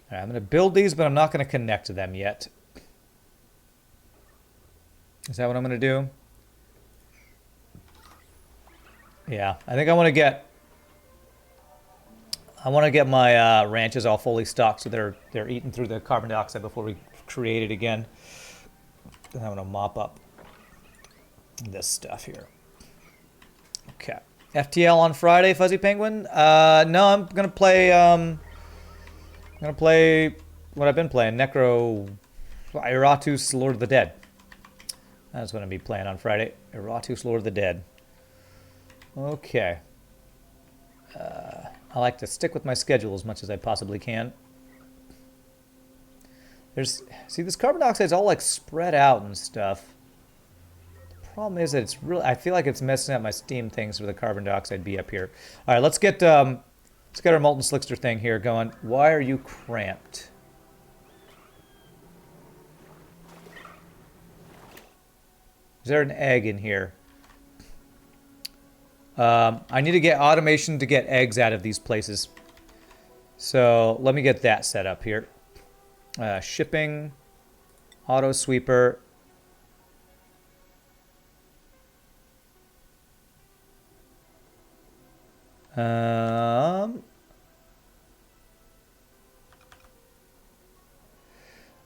All right, I'm going to build these, but I'm not going to connect to them yet. Is that what I'm going to do? Yeah, I think I want to get my ranches all fully stocked so they're eating through the carbon dioxide before we create it again. Then I'm going to mop up this stuff here. Okay. FTL on Friday, Fuzzy Penguin? No, I'm going to play I'm gonna play what I've been playing, Necro Iratus Lord of the Dead. That's what I'm gonna be playing on Friday. Iratus Lord of the Dead. Okay. I like to stick with my schedule as much as I possibly can. See, this carbon dioxide's all like spread out and stuff. The problem is that it's really, I feel like it's messing up my Steam things for the carbon dioxide be up here. All right, let's get our molten slickster thing here going. Why are you cramped? Is there an egg in here? I need to get automation to get eggs out of these places. So let me get that set up here. Shipping, auto sweeper.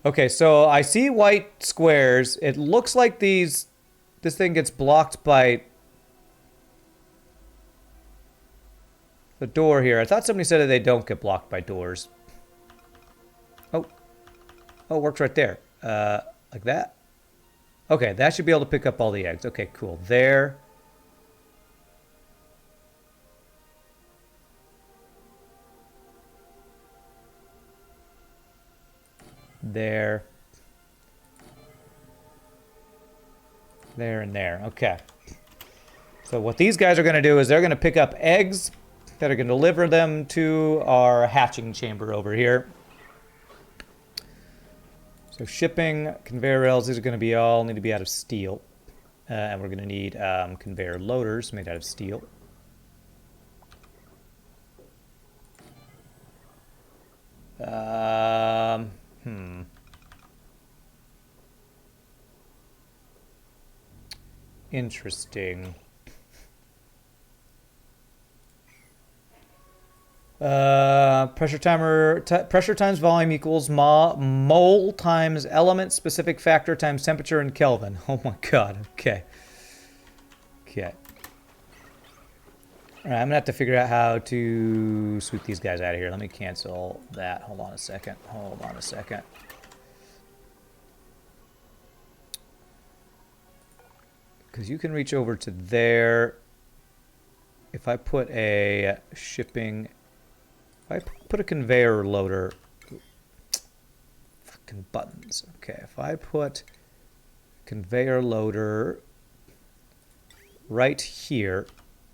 Okay, so I see white squares. It looks like this thing gets blocked by the door here. I thought somebody said that they don't get blocked by doors. Oh, it works right there. Like that. Okay, that should be able to pick up all the eggs. Okay, cool. There. There. There and there. Okay. So what these guys are going to do is they're going to pick up eggs that are going to deliver them to our hatching chamber over here. So shipping, conveyor rails, these are going to be all need to be out of steel. And we're going to need conveyor loaders made out of steel. Interesting. Pressure times volume equals mole times element specific factor times temperature in Kelvin. Oh my god. Okay. Okay. All right, I'm gonna have to figure out how to sweep these guys out of here. Let me cancel that. Hold on a second. Hold on a second. Because you can reach over to there. If I put a shipping... If I put a conveyor loader... Fucking buttons. Okay, if I put conveyor loader right here,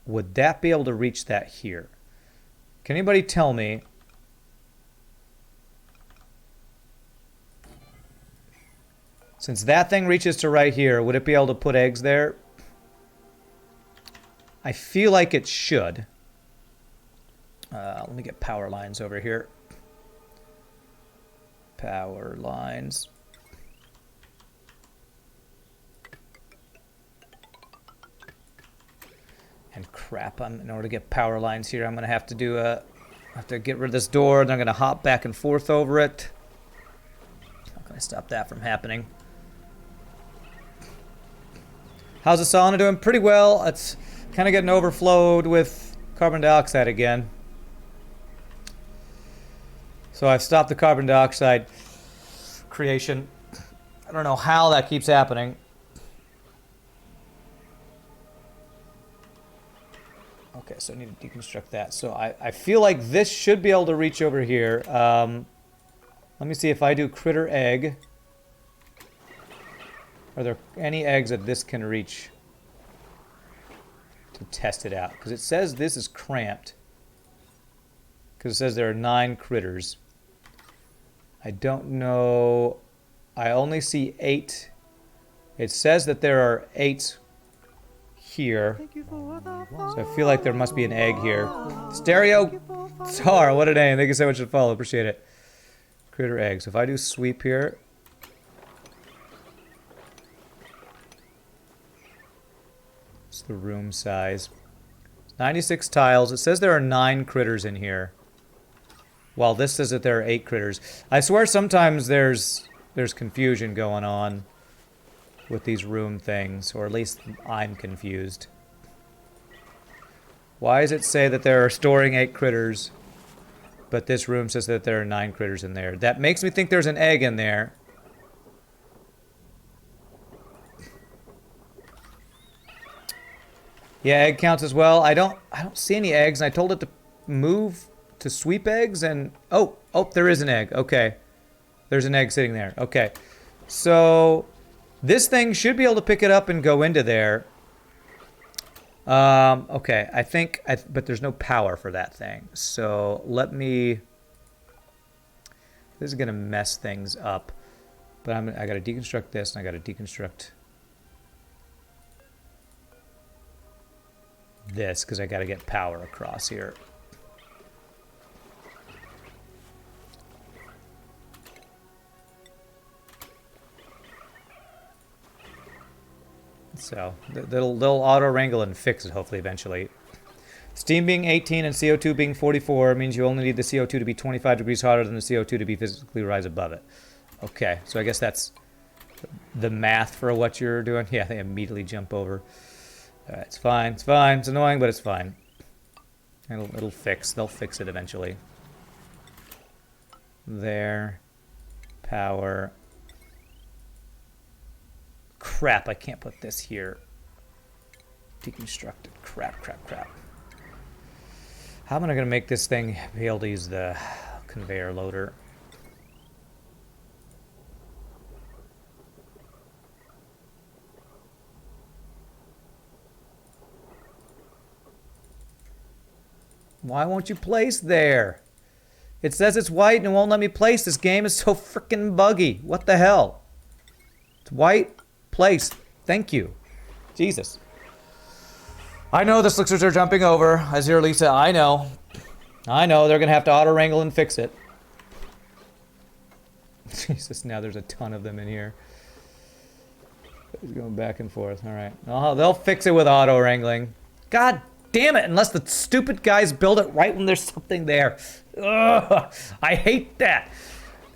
would that be able to reach that here? Can anybody tell me... Since that thing reaches to right here, would it be able to put eggs there? I feel like it should. Let me get power lines over here. Power lines. And crap, in order to get power lines here, I'm going to have to do a... I have to get rid of this door, and I'm going to hop back and forth over it. How can I stop that from happening? How's the sauna doing? Pretty well. It's kind of getting overflowed with carbon dioxide again. So I've stopped the carbon dioxide creation. I don't know how that keeps happening. Okay, so I need to deconstruct that. So I feel like this should be able to reach over here. Let me see if I do critter egg. Are there any eggs that this can reach to test it out? Because it says this is cramped. Because it says there are 9 critters. I don't know. I only see 8. It says that there are 8 here. So I feel like there must be an egg here. Stereo Star, what a name. Thank you so much for the follow. Appreciate it. Critter egg. So if I do sweep here. What's the room size? 96 tiles. It says there are 9 critters in here. While this says that there are 8 critters. I swear sometimes there's confusion going on with these room things, or at least I'm confused. Why does it say that there are storing 8 critters But this room says that there are 9 critters in there. That makes me think there's an egg in there. Yeah, egg counts as well. I don't see any eggs, and I told it to move to sweep eggs, and oh, there is an egg. Okay. There's an egg sitting there. Okay. So this thing should be able to pick it up and go into there. Okay, but there's no power for that thing. So let me, this is gonna mess things up, but I gotta deconstruct this, and I gotta deconstruct this, because I gotta get power across here. So they'll auto wrangle and fix it hopefully eventually. Steam being 18 and CO2 being 44 means you only need the CO2 to be 25 degrees hotter than the CO2 to be physically rise above it. Okay, so I guess that's the math for what you're doing. Yeah, they immediately jump over. Alright, it's fine, it's fine. It's annoying, but it's fine. It'll fix. They'll fix it eventually. There. Power. Crap, I can't put this here. Deconstructed. Crap. How am I going to make this thing be able to use the conveyor loader? Why won't you place there? It says it's white and it won't let me place. This game is so freaking buggy. What the hell? It's white. Place. Thank you. Jesus. I know the slicksters are jumping over. Azir Lisa, I know. They're going to have to auto-wrangle and fix it. Jesus, now there's a ton of them in here. He's going back and forth. Alright. Oh, they'll fix it with auto-wrangling. God damn it, unless the stupid guys build it right when there's something there. Ugh, I hate that.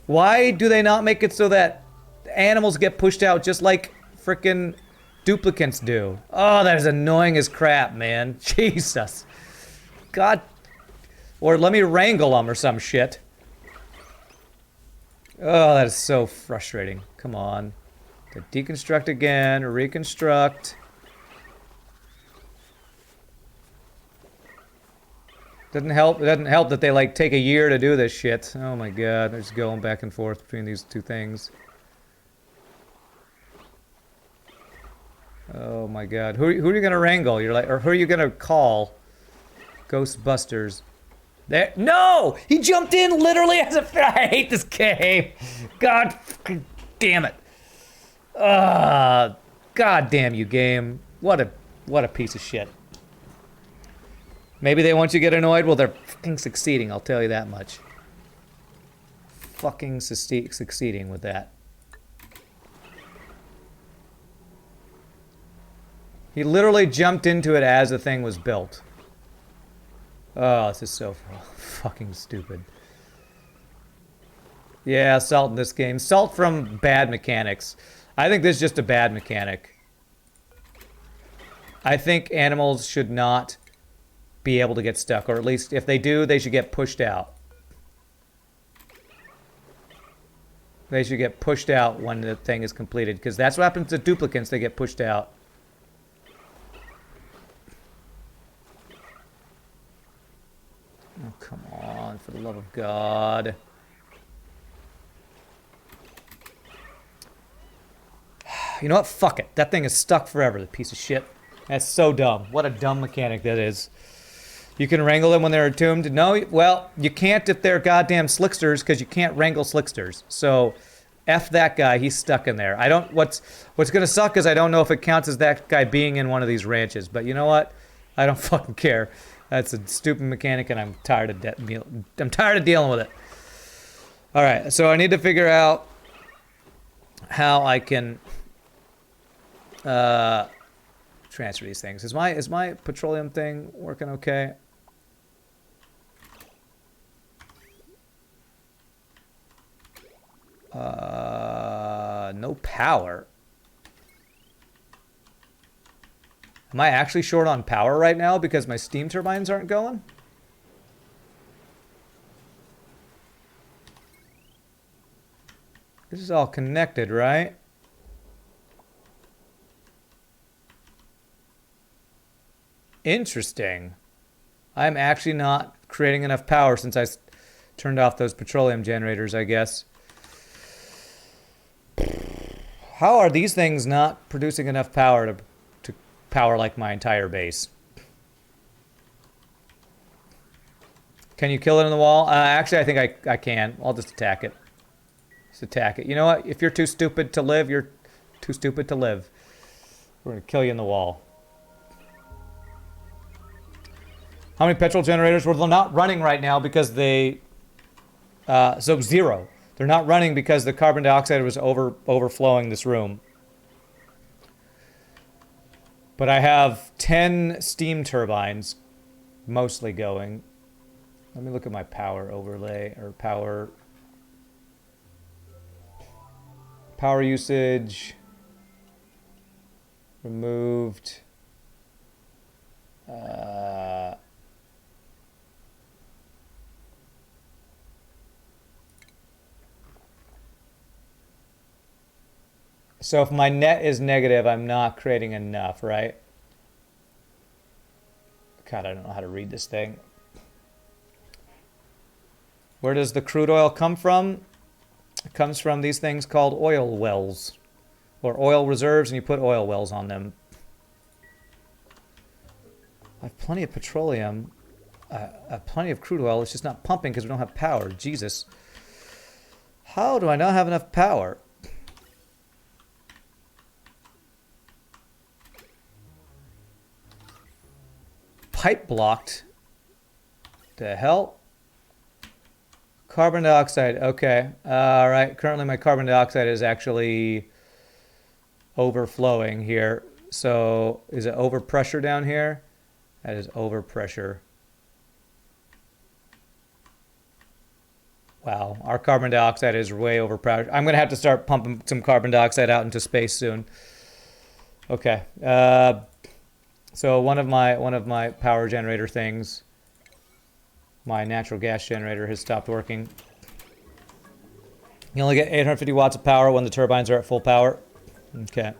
Why do they not make it so that animals get pushed out just like frickin' duplicants do? Oh, that is annoying as crap, man. Jesus. God. Or let me wrangle them or some shit. Oh, that is so frustrating. Come on. To deconstruct again, reconstruct. Doesn't help. It doesn't help that they like take a year to do this shit. Oh my god, they're just going back and forth between these two things. Oh my god. Who are you gonna wrangle? You're like, or who are you gonna call? Ghostbusters. There. No! He jumped in literally as a. I hate this game. God damn it. God damn you, game. What a piece of shit. Maybe they want you to get annoyed? Well, they're fucking succeeding, I'll tell you that much. Fucking succeeding with that. He literally jumped into it as the thing was built. Oh, this is so fucking stupid. Yeah, salt in this game. Salt from bad mechanics. I think this is just a bad mechanic. I think animals should not be able to get stuck, or at least if they do, they should get pushed out. They should get pushed out when the thing is completed, because that's what happens to duplicants, they get pushed out. Oh, come on, for the love of God. You know what? Fuck it. That thing is stuck forever, the piece of shit. That's so dumb. What a dumb mechanic that is. You can wrangle them when they're attuned. No, well, you can't if they're goddamn slicksters, because you can't wrangle slicksters. So, F that guy. He's stuck in there. I don't. What's gonna suck is I don't know if it counts as that guy being in one of these ranches. But you know what? I don't fucking care. That's a stupid mechanic, and I'm tired of dealing with it. All right, so I need to figure out how I can transfer these things. Is my petroleum thing working okay? No power. Am I actually short on power right now because my steam turbines aren't going? This is all connected, right? Interesting. I'm actually not creating enough power since I turned off those petroleum generators, I guess. How are these things not producing enough power to power like my entire base? Can you kill it in the wall? Actually, I think I can. I'll just attack it. Just attack it. You know what? If you're too stupid to live, you're too stupid to live. We're going to kill you in the wall. How many petrol generators? Well, they're not running right now because they... so 0. They're not running because the carbon dioxide was overflowing this room. But I have 10 steam turbines mostly going. Let me look at my power overlay or power usage removed. So if my net is negative, I'm not creating enough, right? God, I don't know how to read this thing. Where does the crude oil come from? It comes from these things called oil wells, or oil reserves, and you put oil wells on them. I have plenty of petroleum, plenty of crude oil. It's just not pumping because we don't have power. Jesus. How do I not have enough power? Pipe blocked. The hell? Carbon dioxide. Okay. All right. Currently, my carbon dioxide is actually overflowing here. So, is it overpressure down here? That is overpressure. Wow. Our carbon dioxide is way overpressure. I'm going to have to start pumping some carbon dioxide out into space soon. Okay. So one of my power generator things, my natural gas generator has stopped working. You only get 850 watts of power when the turbines are at full power. Okay.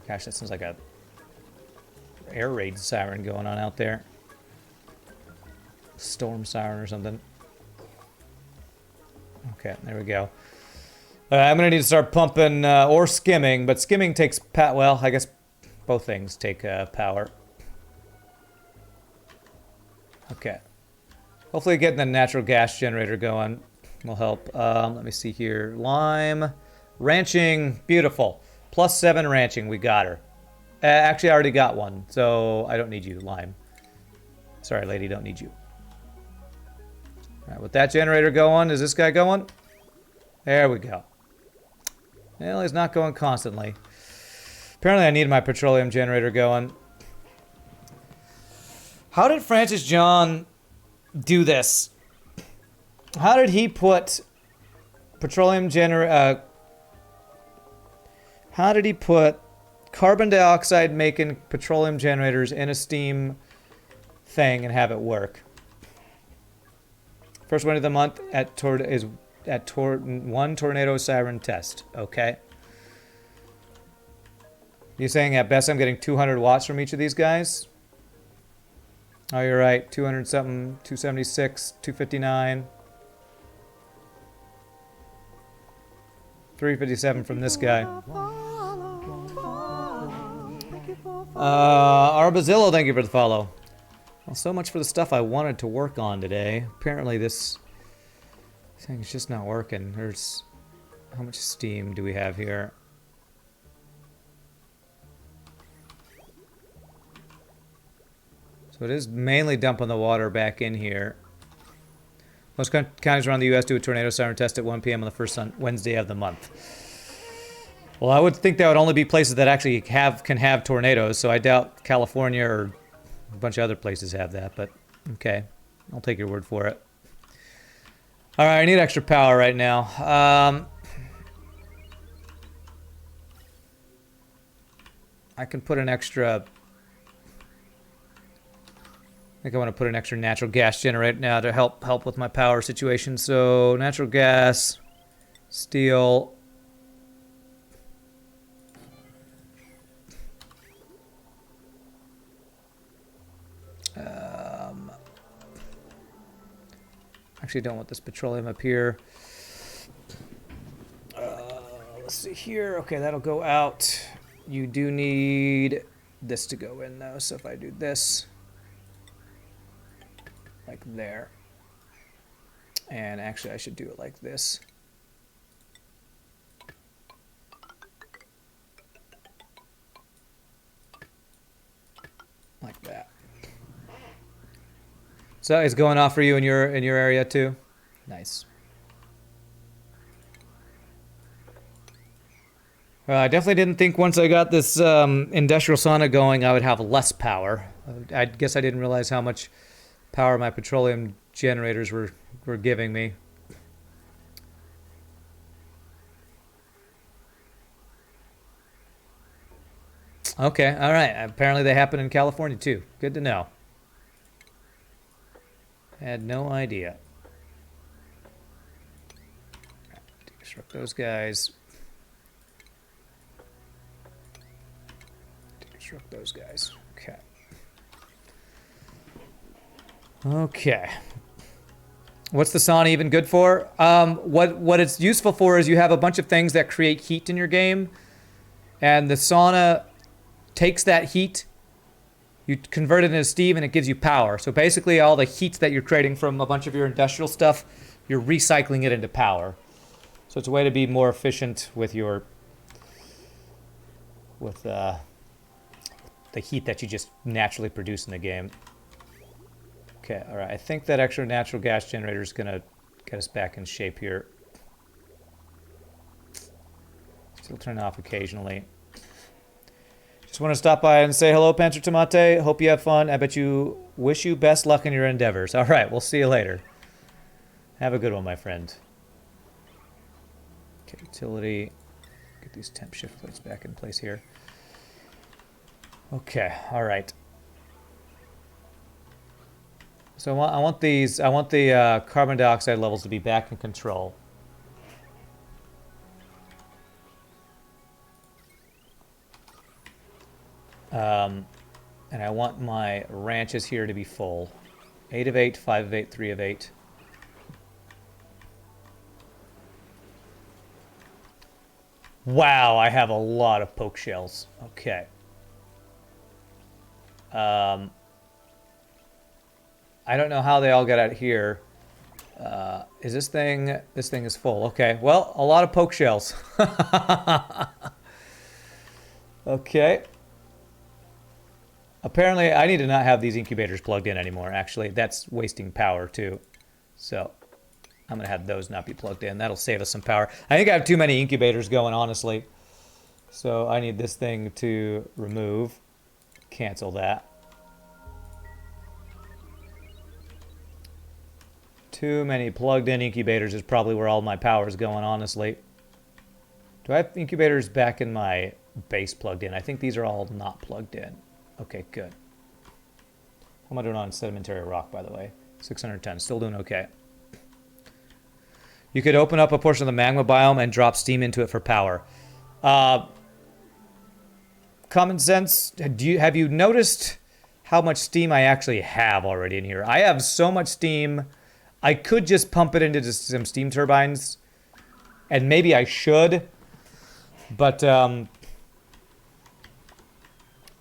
Gosh, that sounds like a air raid siren going on out there. Storm siren or something. Okay, there we go. I'm going to need to start pumping or skimming, but skimming takes well, I guess both things take power. Okay. Hopefully getting the natural gas generator going will help. Let me see here. Lime. Ranching. Beautiful. +7 ranching. We got her. Actually, I already got one, so I don't need you, Lime. Sorry, lady, don't need you. All right, with that generator going, is this guy going? There we go. Well, he's not going constantly. Apparently I need my petroleum generator going. How did Francis John do this? How did he put petroleum generator... how did he put carbon dioxide making petroleum generators in a steam thing and have it work? First one of the month is... one tornado siren test. Okay. You're saying at best I'm getting 200 watts from each of these guys? Oh, you're right. 200 something, 276, 259. 357 from this guy. Arbazillo, thank you for the follow. Well, so much for the stuff I wanted to work on today. Apparently this thing is just not working. There's... how much steam do we have here? So it is mainly dumping the water back in here. Most counties around the U.S. do a tornado siren test at 1 p.m. on the first Wednesday of the month. Well, I would think that would only be places that actually can have tornadoes, so I doubt California or a bunch of other places have that, but okay. I'll take your word for it. All right, I need extra power right now. I can put an extra think I want to put an extra natural gas generator now to help with my power situation. So natural gas, steel. Actually, don't want this petroleum up here. Let's see here. Okay, that'll go out. You do need this to go in though. So if I do this, like there, and actually I should do it like this. Like that. So it's going off for you in your area too? Nice. I definitely didn't think once I got this industrial sauna going I would have less power. I guess I didn't realize how much power my petroleum generators were giving me. Okay, all right. Apparently they happen in California too. Good to know. Had no idea. Deconstruct those guys. Deconstruct those guys. Okay. Okay. What's the sauna even good for? What it's useful for is you have a bunch of things that create heat in your game, and the sauna takes that heat, you convert it into steam, and it gives you power. So basically all the heat that you're creating from a bunch of your industrial stuff, you're recycling it into power. So it's a way to be more efficient with your the heat that you just naturally produce in the game. Okay, all right. I think that extra natural gas generator is gonna get us back in shape here. Still turn off occasionally. Just want to stop by and say hello, Panzer Tomate. Hope you have fun. I wish you best luck in your endeavors. All right, we'll see you later. Have a good one, my friend. Okay, utility. Get these temp shift plates back in place here. Okay, all right. So I want the carbon dioxide levels to be back in control. And I want my ranches here to be full. 8 of 8, 5 of 8, 3 of 8. Wow, I have a lot of poke shells. Okay. I don't know how they all got out here. Is this thing is full. Okay, well, a lot of poke shells. Okay. Apparently, I need to not have these incubators plugged in anymore, actually. That's wasting power, too. So, I'm going to have those not be plugged in. That'll save us some power. I think I have too many incubators going, honestly. So, I need this thing to remove. Cancel that. Too many plugged-in incubators is probably where all my power is going, honestly. Do I have incubators back in my base plugged in? I think these are all not plugged in. Okay, good. How am I doing on sedimentary rock, by the way? 610, still doing okay. You could open up a portion of the magma biome and drop steam into it for power. Common sense, have you noticed how much steam I actually have already in here? I have so much steam, I could just pump it into just some steam turbines, and maybe I should, but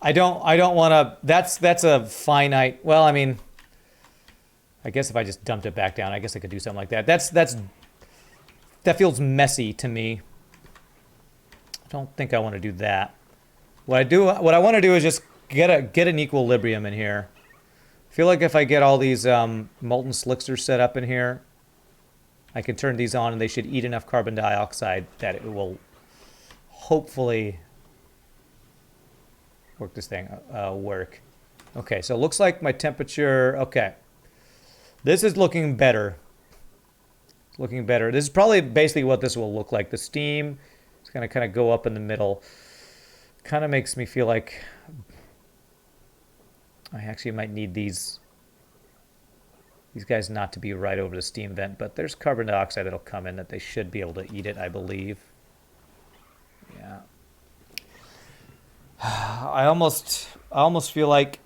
I don't want to. That's a finite. Well, I mean, I guess if I just dumped it back down, I guess I could do something like that. That feels messy to me. I don't think I want to do that. What I want to do is just get an equilibrium in here. I feel like if I get all these molten slicksters set up in here, I can turn these on and they should eat enough carbon dioxide that it will hopefully work this thing work. Okay, so it looks like my temperature, okay. This is looking better. It's looking better. This is probably basically what this will look like. The steam is going to kind of go up in the middle. Kind of makes me feel like I actually might need these these guys not to be right over the steam vent, but there's carbon dioxide that'll come in that they should be able to eat it, I believe. Yeah. I almost feel like,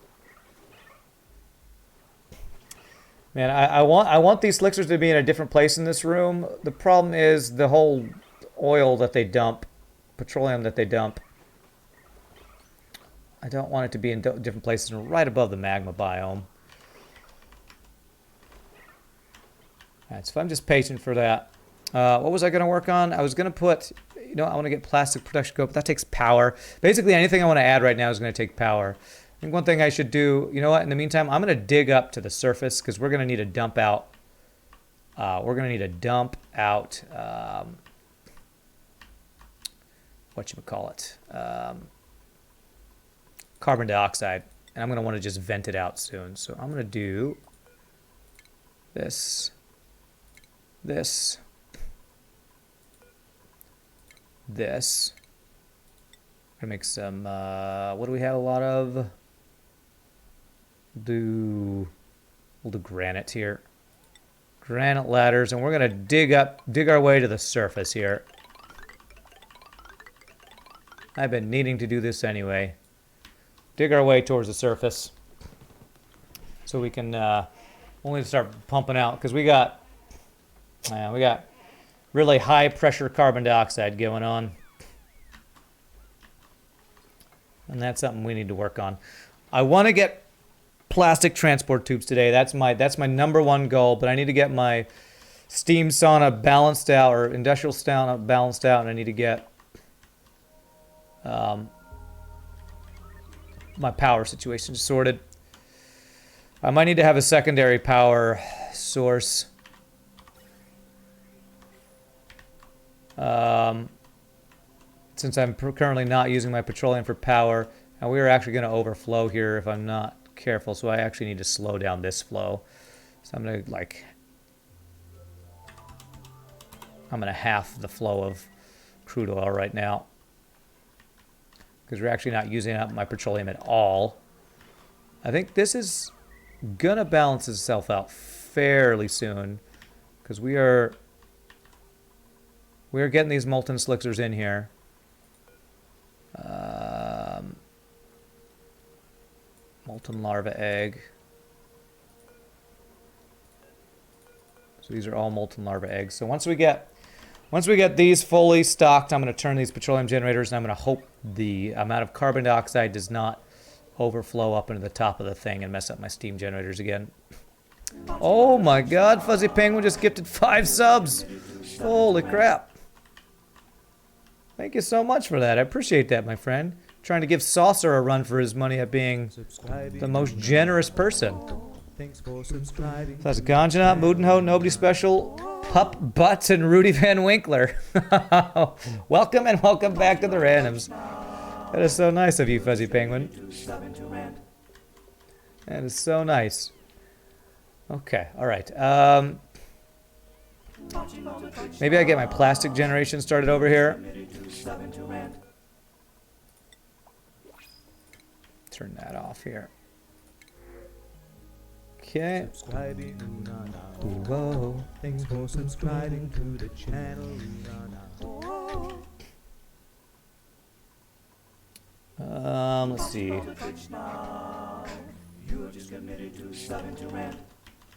man, I want these slickers to be in a different place in this room. The problem is the whole oil that they dump, petroleum that they dump. I don't want it to be in different places right above the magma biome. Alright, so if I'm just patient for that. What was I going to work on? I was going to put, I want to get plastic production go, but that takes power. Basically, anything I want to add right now is going to take power. I think one thing I should do, you know what, in the meantime, I'm going to dig up to the surface because we're going to need a dump out. Whatchamacallit? Carbon dioxide. And I'm going to want to just vent it out soon. So I'm going to do this. This. I'm going to make some, what do we have a lot of? We'll do granite here. Granite ladders, and we're going to dig our way to the surface here. I've been needing to do this anyway. Dig our way towards the surface. So we can only start pumping out, because we got really high pressure carbon dioxide going on. And that's something we need to work on. I want to get plastic transport tubes today. That's my number one goal, but I need to get my steam sauna balanced out, or industrial sauna balanced out, and I need to get my power situation sorted. I might need to have a secondary power source. Since I'm currently not using my petroleum for power, and we are actually going to overflow here if I'm not careful, so I actually need to slow down this flow. So I'm going to half the flow of crude oil right now, because we're actually not using up my petroleum at all. I think this is going to balance itself out fairly soon, because we are getting these molten slickers in here. Molten larva egg. So these are all molten larva eggs. So once we get these fully stocked, I'm going to turn these petroleum generators, and I'm going to hope the amount of carbon dioxide does not overflow up into the top of the thing and mess up my steam generators again. Oh my God, Fuzzy Penguin just gifted 5 subs. Holy crap. Thank you so much for that. I appreciate that, my friend. Trying to give Saucer a run for his money at being the most generous person. So that's Ganjana, Moodenho, Nobody Special, Pup Butts, and Rudy Van Winkler. Welcome and welcome back to the randoms. That is so nice of you, Fuzzy Penguin. That is so nice. Okay, alright. Maybe I get my plastic generation started over here. Turn that off here. Okay. Whoa. Thanks for subscribing to the channel. Let's see.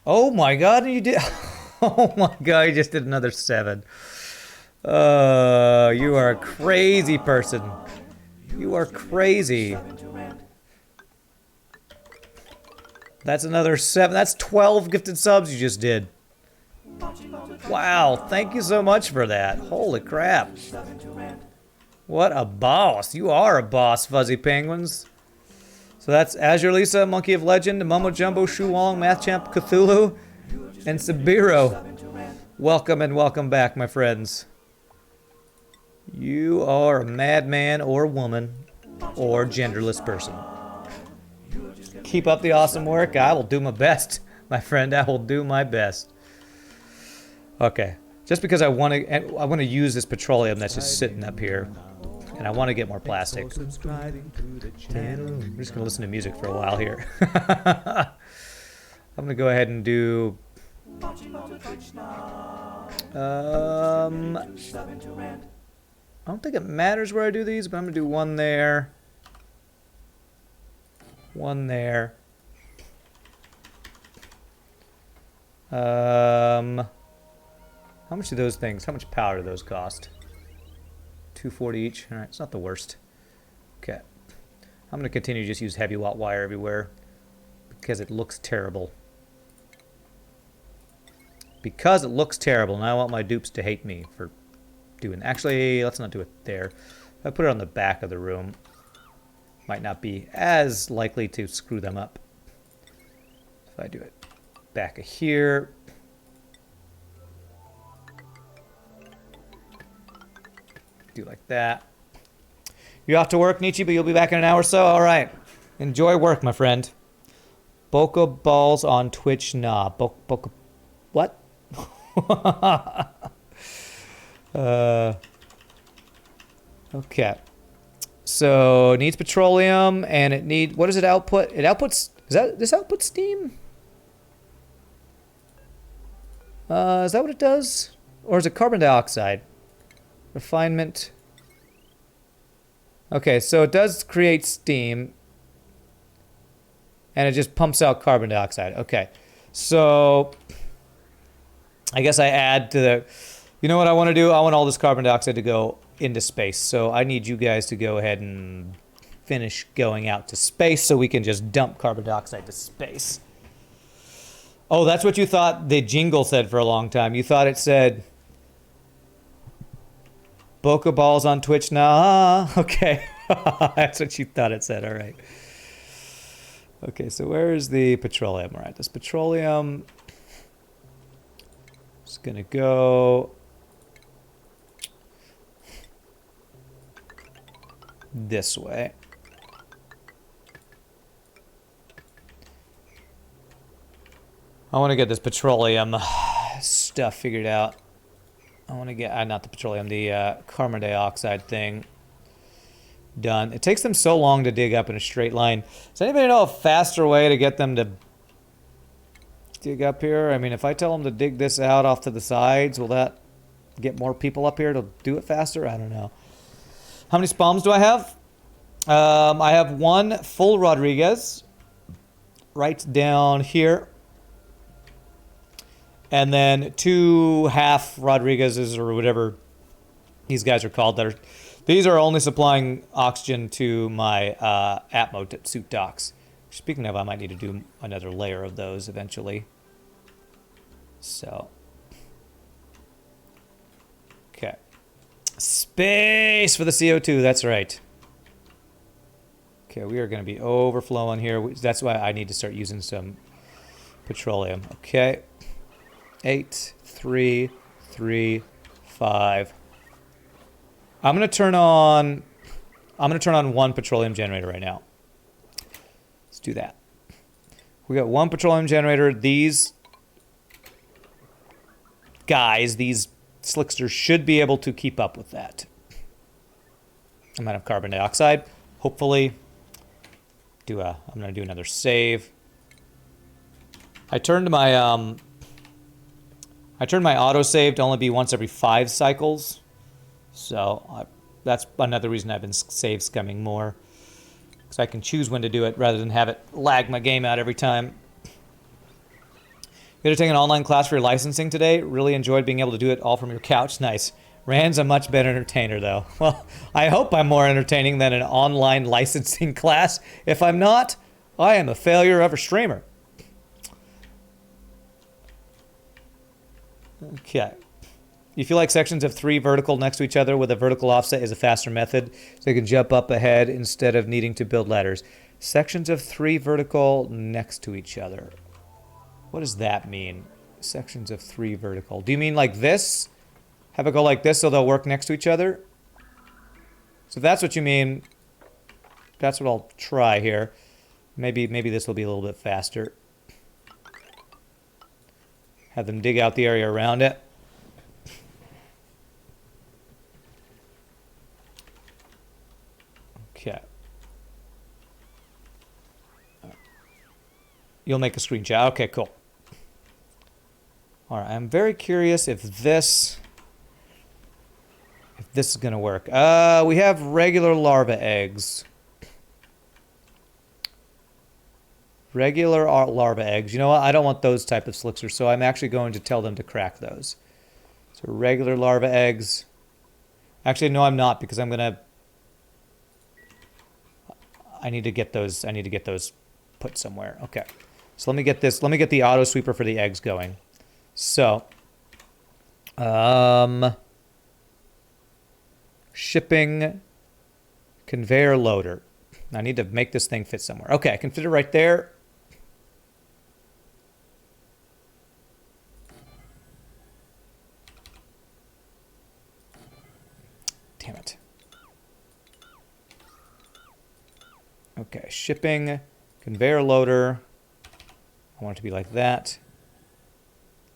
Oh my God, you did. Oh my God, you just did another 7. You are a crazy person. You are crazy. That's another 7. That's 12 gifted subs you just did. Wow, thank you so much for that. Holy crap. What a boss. You are a boss, Fuzzy Penguins. So that's Azure Lisa, Monkey of Legend, Momo Jumbo, Shu Wong, Math Champ, Cthulhu, and Sabiro. Welcome and welcome back, my friends. You are a madman or woman or genderless person. Keep up the awesome work. I will do my best, my friend. I will do my best. Okay. Just because I want to use this petroleum that's just sitting up here, and I want to get more plastic. I'm just going to listen to music for a while here. I'm going to go ahead and do I don't think it matters where I do these, but I'm gonna do one there. One there. How much do those things, how much power do those cost? 240 each. Alright, it's not the worst. Okay. I'm going to continue to just use heavy watt wire everywhere because it looks terrible. Because it looks terrible, and I want my dupes to hate me for doing. Actually, let's not do it there. If I put it on the back of the room, might not be as likely to screw them up. If I do it back of here. Do like that. You're off to work, Nietzsche, but you'll be back in an hour or so? Alright. Enjoy work, my friend. Boca balls on Twitch, nah. Boca... What? Okay. So, it needs petroleum, and it need... What does it output? It outputs... Does this output steam? Is that what it does? Or is it carbon dioxide? Refinement. Okay, so it does create steam. And it just pumps out carbon dioxide. Okay. So I guess I add to the... You know what I want to do? I want all this carbon dioxide to go into space. So I need you guys to go ahead and finish going out to space so we can just dump carbon dioxide to space. Oh, that's what you thought the jingle said for a long time. You thought it said... Boca balls on Twitch now. Okay. That's what you thought it said. All right. Okay, so where is the petroleum? All right, this petroleum is going to go this way. I want to get this petroleum stuff figured out. I want to get, not the petroleum, the carbon dioxide thing done. It takes them so long to dig up in a straight line. Does anybody know a faster way to get them to dig up here? I mean, if I tell them to dig this out off to the sides, will that get more people up here to do it faster? I don't know. How many spalms do I have? I have one full Rodriguez right down here. And then 2 half Rodriguez's or whatever these guys are called. These are only supplying oxygen to my Atmo suit docks. Speaking of, I might need to do another layer of those eventually. So. Okay. Space for the CO2, that's right. Okay, we are going to be overflowing here. That's why I need to start using some petroleum. Okay. 8, 3, 3, 5. I'm gonna turn on one petroleum generator right now. Let's do that. We got one petroleum generator. These guys, these slicksters, should be able to keep up with that amount of carbon dioxide. Hopefully, I'm gonna do another save. I turned my autosave to only be once every 5 cycles. So that's another reason I've been save scumming more. Because I can choose when to do it rather than have it lag my game out every time. You had to take an online class for your licensing today. Really enjoyed being able to do it all from your couch. Nice. Rand's a much better entertainer, though. Well, I hope I'm more entertaining than an online licensing class. If I'm not, I am a failure of a streamer. Okay. You feel like sections of 3 vertical next to each other with a vertical offset is a faster method, so you can jump up ahead instead of needing to build ladders. Sections of 3 vertical next to each other. What does that mean? Sections of 3 vertical. Do you mean like this? Have it go like this so they'll work next to each other? So if that's what you mean, that's what I'll try here. Maybe this will be a little bit faster. Have them dig out the area around it. Okay. You'll make a screenshot. Okay, cool. All right, I'm very curious if this is gonna work. We have regular larva eggs. Regular larva eggs. You know what? I don't want those type of slickers, so I'm actually going to tell them to crack those. So regular larva eggs. Actually, no, I'm not, because I'm gonna. I need to get those. I need to get those put somewhere. Okay. So let me get this. Let me get the auto sweeper for the eggs going. So, shipping conveyor loader. I need to make this thing fit somewhere. Okay, I can fit it right there. Damn it. Okay, shipping conveyor loader. I want it to be like that.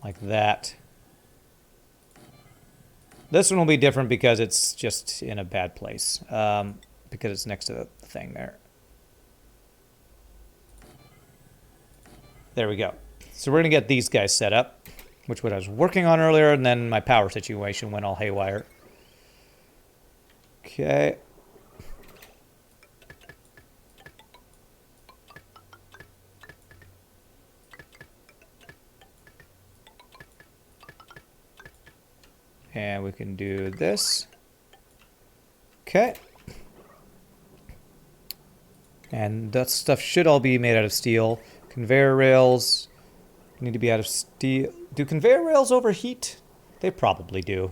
Like that. This one will be different because it's just in a bad place. Because it's next to the thing there. There we go. So we're going to get these guys set up, which what I was working on earlier, and then my power situation went all haywire. Okay. And we can do this. Okay. And that stuff should all be made out of steel. Conveyor rails need to be out of steel. Do conveyor rails overheat? They probably do.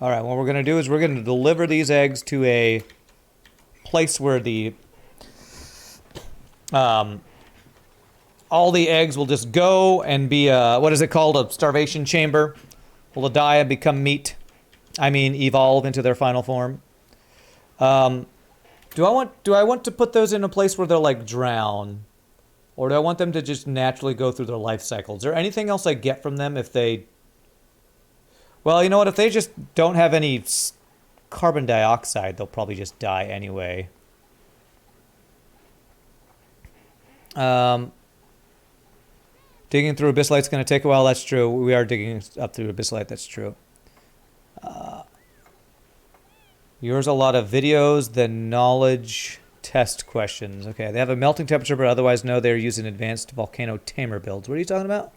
All right, what we're going to do is we're going to deliver these eggs to a place where the all the eggs will just go and be a, what is it called, a starvation chamber. Will die and become meat. I mean, evolve into their final form. Do I want to put those in a place where they'll like drown, or do I want them to just naturally go through their life cycle? Is there anything else I get from them if they? Well, you know what? If they just don't have any carbon dioxide, they'll probably just die anyway. Digging through abyssite is going to take a while. That's true. We are digging up through abyssite. That's true. Yours a lot of videos, the knowledge test questions. Okay, they have a melting temperature, but otherwise no, they're using advanced volcano tamer builds. What are you talking about?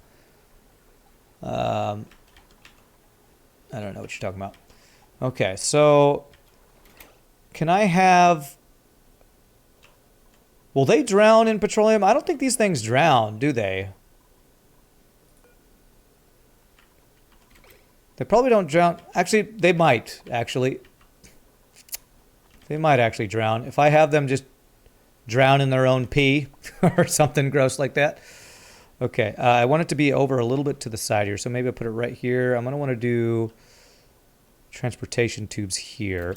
I don't know what you're talking about. Okay, so can I have... Will they drown in petroleum? I don't think these things drown, do they? They probably don't drown. Actually, they might, actually. They might actually drown. If I have them just drown in their own pee or something gross like that. Okay, I want it to be over a little bit to the side here, so maybe I'll put it right here. I'm going to want to do transportation tubes here.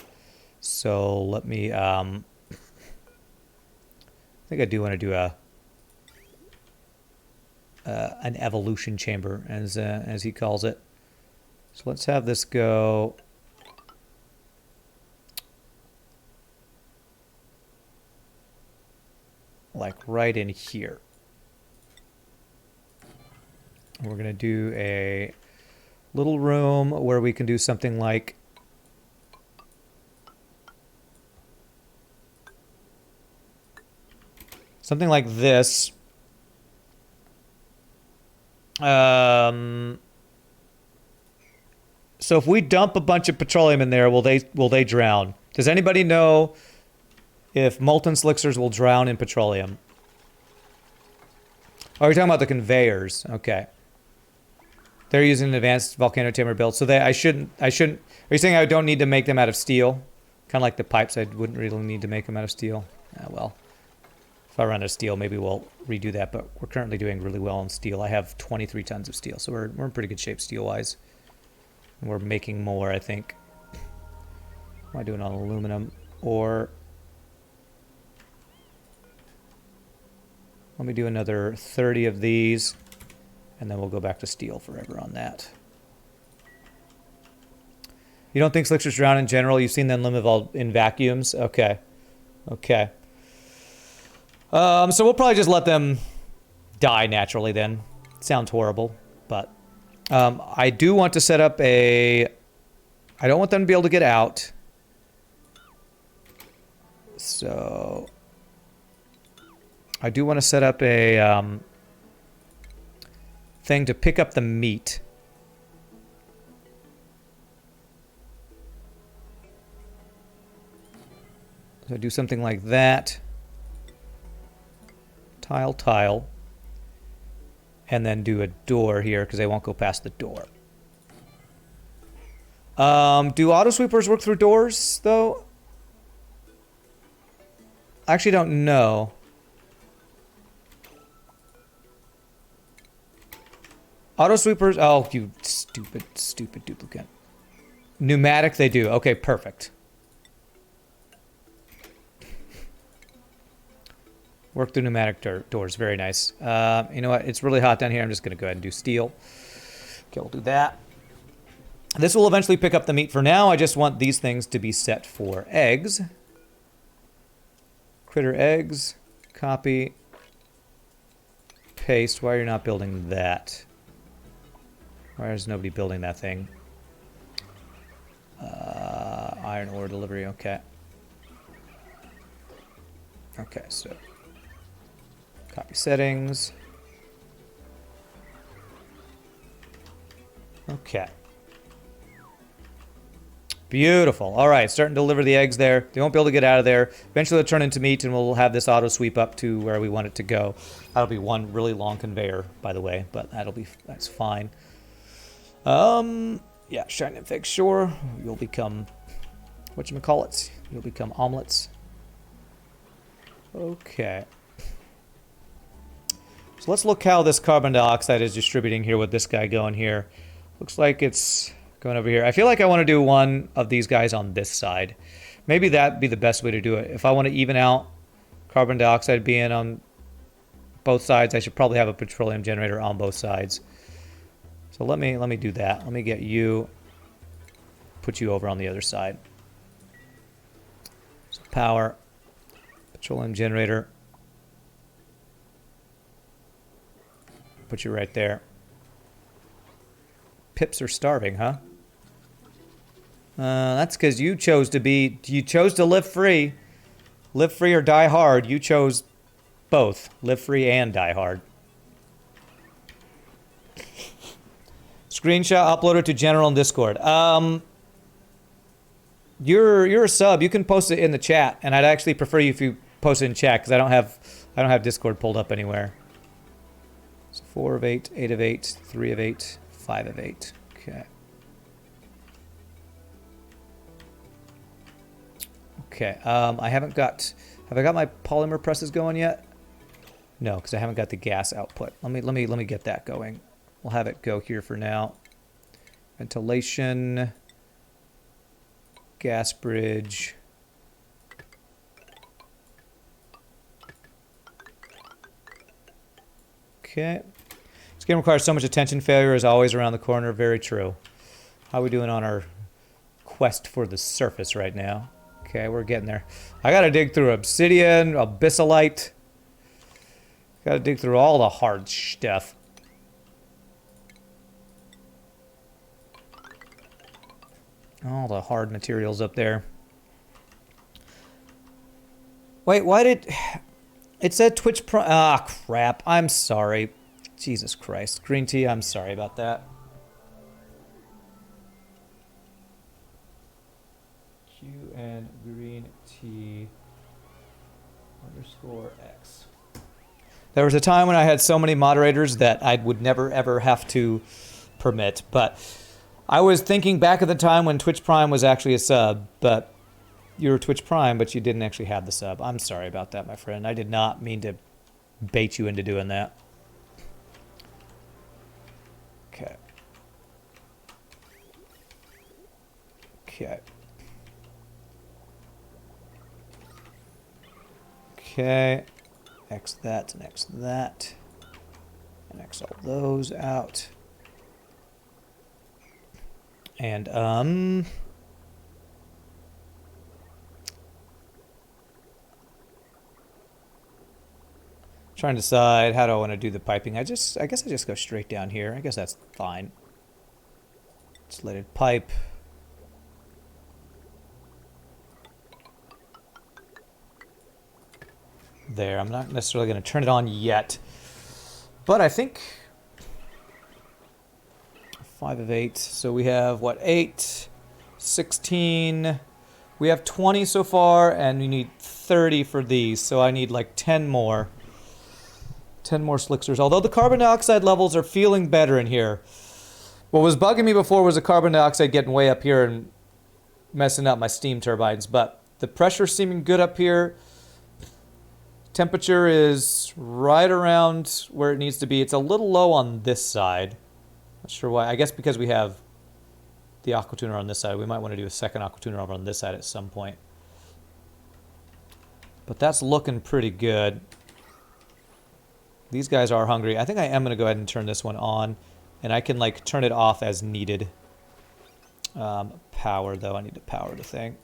So let me, I think I do want to do an evolution chamber, as he calls it. So let's have this go like right in here. We're going to do a little room where we can do something like this. So if we dump a bunch of petroleum in there, will they drown? Does anybody know if molten slickers will drown in petroleum? Oh, you're talking about the conveyors. Okay. They're using an advanced volcano tamer build. So I shouldn't, are you saying I don't need to make them out of steel? Kind of like the pipes, I wouldn't really need to make them out of steel. Well, if I run out of steel, maybe we'll redo that, but we're currently doing really well on steel. I have 23 tons of steel, so we're in pretty good shape steel-wise. We're making more, I think. Am I doing on aluminum? Or let me do another 30 of these, and then we'll go back to steel forever on that. You don't think slicksters drown in general? You've seen them live in vacuums? Okay. Okay. So we'll probably just let them die naturally then. Sounds horrible, but I do want to set up a... I don't want them to be able to get out. So I do want to set up a thing to pick up the meat. So do something like that. Tile, tile. And then do a door here because they won't go past the door. Do auto sweepers work through doors though? I actually don't know. Auto sweepers, oh, you stupid, stupid duplicate. Pneumatic, they do. Okay, perfect. Work through pneumatic doors, very nice. You know what, it's really hot down here. I'm just gonna go ahead and do steel. Okay, we'll do that. This will eventually pick up the meat. For now, I just want these things to be set for eggs. Critter eggs, copy, paste. Why are you not building that? Why is nobody building that thing? Iron ore delivery, okay. Okay, so copy settings. Okay. Beautiful. All right, starting to deliver the eggs there. They won't be able to get out of there. Eventually they'll turn into meat and we'll have this auto sweep up to where we want it to go. That'll be one really long conveyor, by the way, but that's fine. Yeah, shine and fix, sure. You'll become, whatchamacallits? You'll become omelets. Okay. So let's look how this carbon dioxide is distributing here with this guy going here. Looks like it's going over here. I feel like I want to do one of these guys on this side. Maybe that'd be the best way to do it. If I want to even out carbon dioxide being on both sides, I should probably have a petroleum generator on both sides. So let me do that. Let me get you, put you over on the other side. So power, petroleum generator. Put you right there. Pips are starving, huh? That's because you chose to live free. Live free or die hard. You chose both. Live free and die hard. Screenshot uploaded to general and Discord. You're a sub. You can post it in the chat, and I'd actually prefer you if you post it in chat because I don't have Discord pulled up anywhere. So 4 of 8, 8 of 8, 3 of 8, 5 of 8. Okay. Okay. Have I got my polymer presses going yet? No, because I haven't got the gas output. Let me get that going. We'll have it go here for now. Ventilation, gas bridge. Okay. This game requires so much attention. Failure is always around the corner. Very true. How are we doing on our quest for the surface right now? Okay, we're getting there. I gotta dig through obsidian, abyssalite. Gotta dig through all the hard stuff. All the hard materials up there. Wait, why did... It said Twitch Prime... Ah, crap. I'm sorry. Jesus Christ. Green tea, I'm sorry about that. Q and green tea _X. There was a time when I had so many moderators that I would never ever have to permit, but I was thinking back at the time when Twitch Prime was actually a sub, but you were Twitch Prime, but you didn't actually have the sub. I'm sorry about that, my friend. I did not mean to bait you into doing that. Okay. Okay. Okay. X that and X that. And X all those out. And, Trying to decide how do I want to do the piping. I guess I just go straight down here. I guess that's fine. Just let it pipe. There. I'm not necessarily going to turn it on yet. But I think 5 of 8. So we have what? 8, 16. We have 20 so far, and we need 30 for these. So I need like 10 more. 10 more slicksers. Although the carbon dioxide levels are feeling better in here. What was bugging me before was the carbon dioxide getting way up here and messing up my steam turbines. But the pressure's seeming good up here. Temperature is right around where it needs to be. It's a little low on this side. Not sure why. I guess because we have the aqua tuner on this side. We might want to do a second aqua tuner over on this side at some point. But that's looking pretty good. These guys are hungry. I think I am going to go ahead and turn this one on. And I can like turn it off as needed. Power though. I need to power the thing.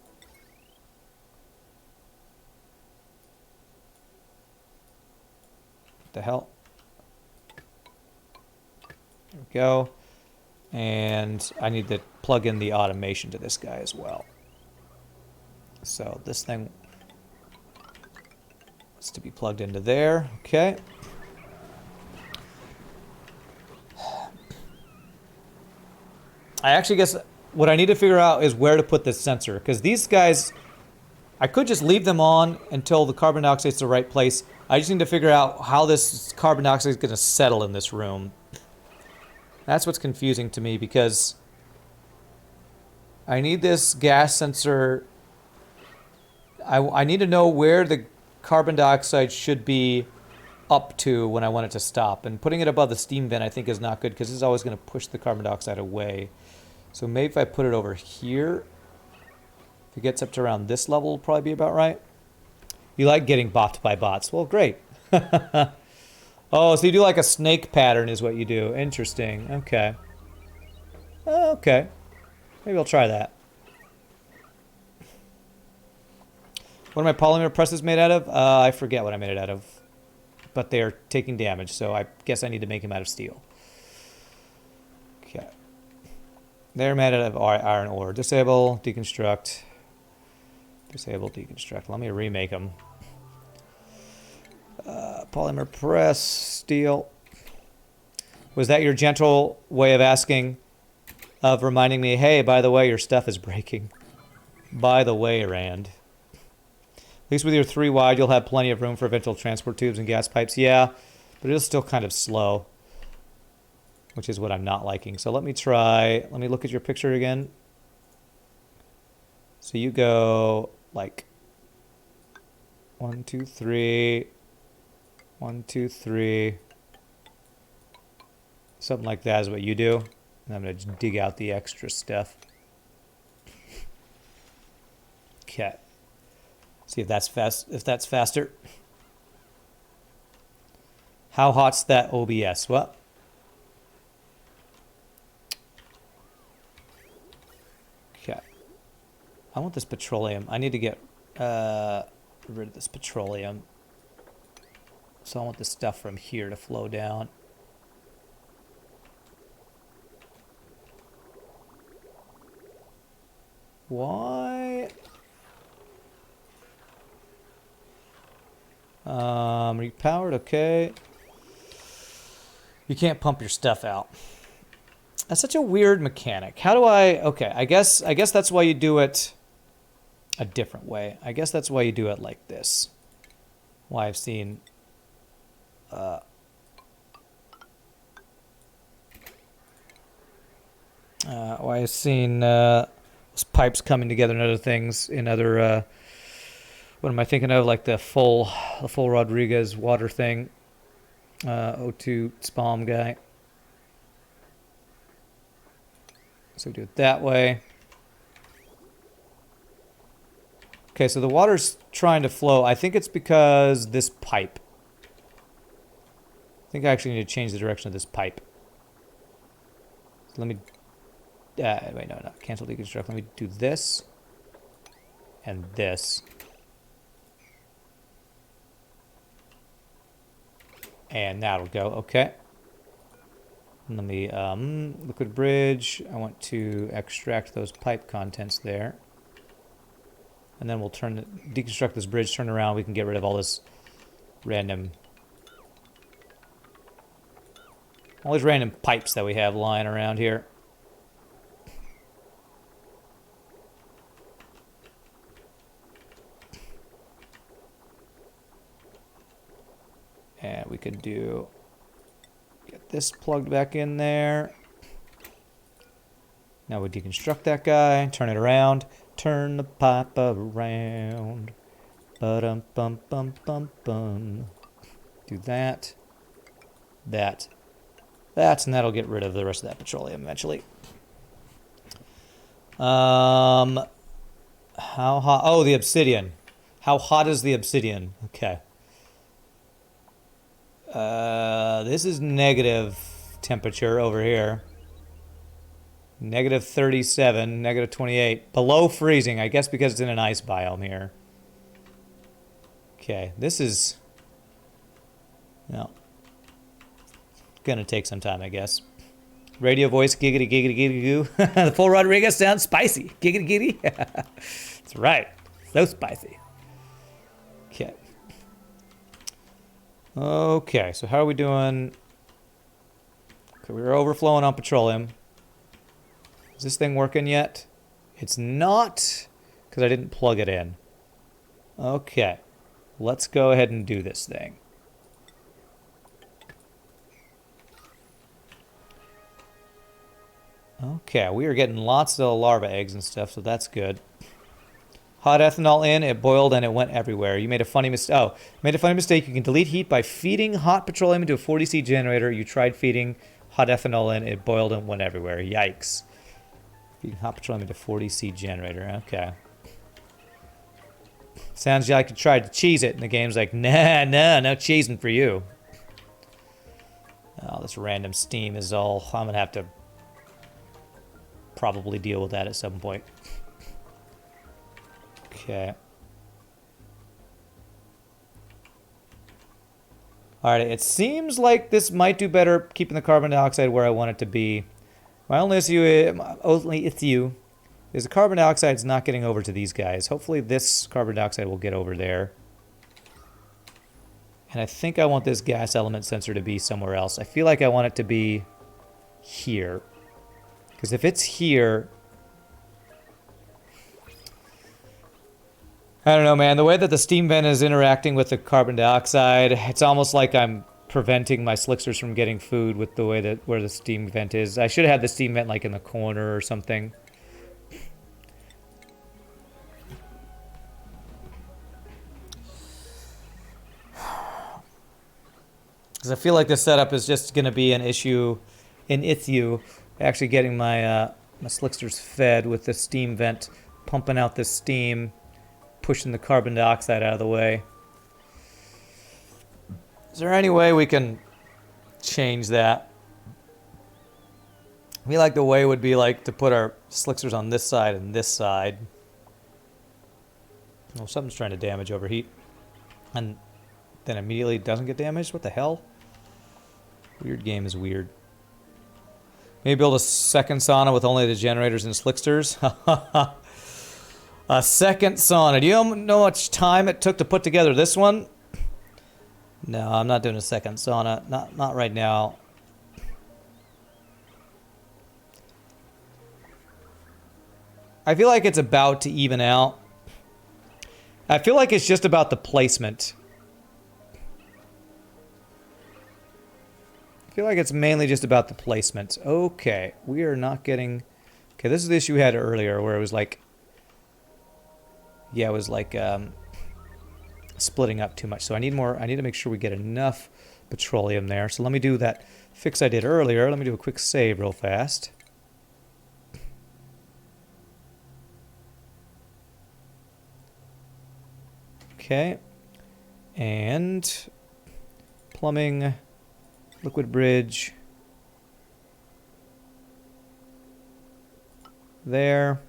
What the hell? There we go. And I need to plug in the automation to this guy as well. So this thing is to be plugged into there. Okay. I actually guess what I need to figure out is where to put this sensor. Because these guys, I could just leave them on until the carbon dioxide is the right place. I just need to figure out how this carbon dioxide is going to settle in this room. That's what's confusing to me because I need this gas sensor. I need to know where the carbon dioxide should be up to when I want it to stop. And putting it above the steam vent I think is not good because it's always going to push the carbon dioxide away. So maybe if I put it over here, if it gets up to around this level, it'll probably be about right. You like getting bopped by bots. Well, great. Oh, so you do like a snake pattern is what you do. Interesting. Okay. Okay. Maybe I'll try that. What are my polymer presses made out of? I forget what I made it out of. But they're taking damage, so I guess I need to make them out of steel. Okay. They're made out of iron ore. Disable, deconstruct. Disable, deconstruct. Let me remake them. Polymer press, steel. Was that your gentle way of asking, of reminding me, hey, by the way, your stuff is breaking? By the way, Rand. At least with your 3 wide, you'll have plenty of room for eventual transport tubes and gas pipes. Yeah, but it's still kind of slow, which is what I'm not liking. So let me try. Let me look at your picture again. So you go like 1, 2, 3, 1, 2, 3. Something like that is what you do. And I'm going to dig out the extra stuff. Okay. See if that's fast. If that's faster. How hot's that OBS? Well, okay. I want this petroleum. I need to get rid of this petroleum. So I want the stuff from here to flow down. Why? Repowered, okay. You can't pump your stuff out. That's such a weird mechanic. How do I... Okay, I guess that's why you do it a different way. I guess that's why you do it like this. Why I've seen... why I've seen pipes coming together and other things in other... what am I thinking of? Like the full Rodriguez water thing. O2 Spalm guy. So we do it that way. Okay, so the water's trying to flow. I think it's because this pipe. I think I actually need to change the direction of this pipe. So let me... wait, no, cancel deconstruct. Let me do this. And this. And that'll go. Okay. Let me, liquid bridge. I want to extract those pipe contents there. And then we'll deconstruct this bridge, turn around. We can get rid of all this random, all these random pipes that we have lying around here. And we could get this plugged back in there. Now we deconstruct that guy, turn it around, turn the pipe around. Ba-dum bum bum bum bum. Do that. That. And that'll get rid of the rest of that petroleum eventually. How hot? Oh, the obsidian. How hot is the obsidian? Okay. This is negative temperature over here. Negative 37, negative 28. Below freezing, I guess because it's in an ice biome here. Okay, this is... No. Gonna take some time, I guess. Radio voice, giggity, giggity, giggity, goo. The full Rodriguez sounds spicy. Giggity, giggity. That's right. So spicy. Okay. Okay, so how are we doing? Okay, we were overflowing on petroleum. Is this thing working yet? It's not, because I didn't plug it in. Okay, let's go ahead and do this thing. Okay, we are getting lots of larva eggs and stuff, so that's good. Hot ethanol in, it boiled and it went everywhere. You made a funny mistake. Oh, made a funny mistake. You can delete heat by feeding hot petroleum into a 40C generator. You tried feeding hot ethanol in, it boiled and went everywhere. Yikes. Feeding hot petroleum into 40C generator. Okay. Sounds like you tried to cheese it, and the game's like, nah, no cheesing for you. Oh, this random steam is all... I'm going to have to probably deal with that at some point. Okay. Alright, it seems like this might do better keeping the carbon dioxide where I want it to be. My only issue is the carbon dioxide is not getting over to these guys. Hopefully this carbon dioxide will get over there. And I think I want this gas element sensor to be somewhere else. I feel like I want it to be here. Because if it's here... I don't know, man. The way that the steam vent is interacting with the carbon dioxide, it's almost like I'm preventing my slicksters from getting food with the way that where the steam vent is. I should have had the steam vent like in the corner or something. Because I feel like this setup is just going to be an issue, actually getting my my slicksters fed with the steam vent pumping out this steam, pushing the carbon dioxide out of the way. Is there any way we can change that? I feel like the way would be like to put our slicksters on this side and this side. Oh, something's trying to damage overheat. And then immediately doesn't get damaged? What the hell? Weird game is weird. Maybe build a second sauna with only the generators and slicksters? A second sauna. Do you know how much time it took to put together this one? No, I'm not doing a second sauna. Not right now. I feel like it's about to even out. I feel like it's just about the placement. I feel like it's mainly just about the placement. Okay, we are not getting... Okay, this is the issue we had earlier where it was like... Yeah, it was like splitting up too much. So I need more. I need to make sure we get enough petroleum there. So let me do that fix I did earlier. Let me do a quick save real fast. Okay. And plumbing, liquid bridge. There.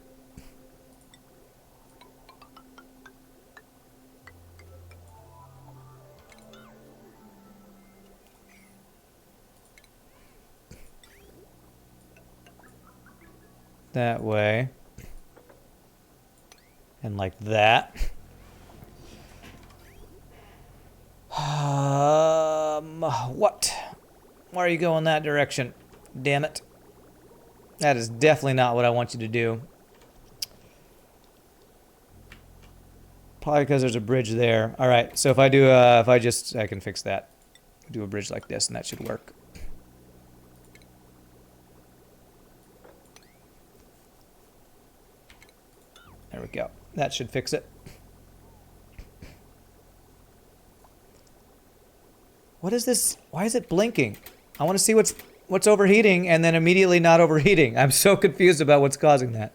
that way. And like that. What? Why are you going that direction? Damn it. That is definitely not what I want you to do. Probably because there's a bridge there. All right, so if I do, I can fix that. Do a bridge like this and that should work. There we go. That should fix it. What is this? Why is it blinking? I want to see what's overheating and then immediately not overheating. I'm so confused about what's causing that.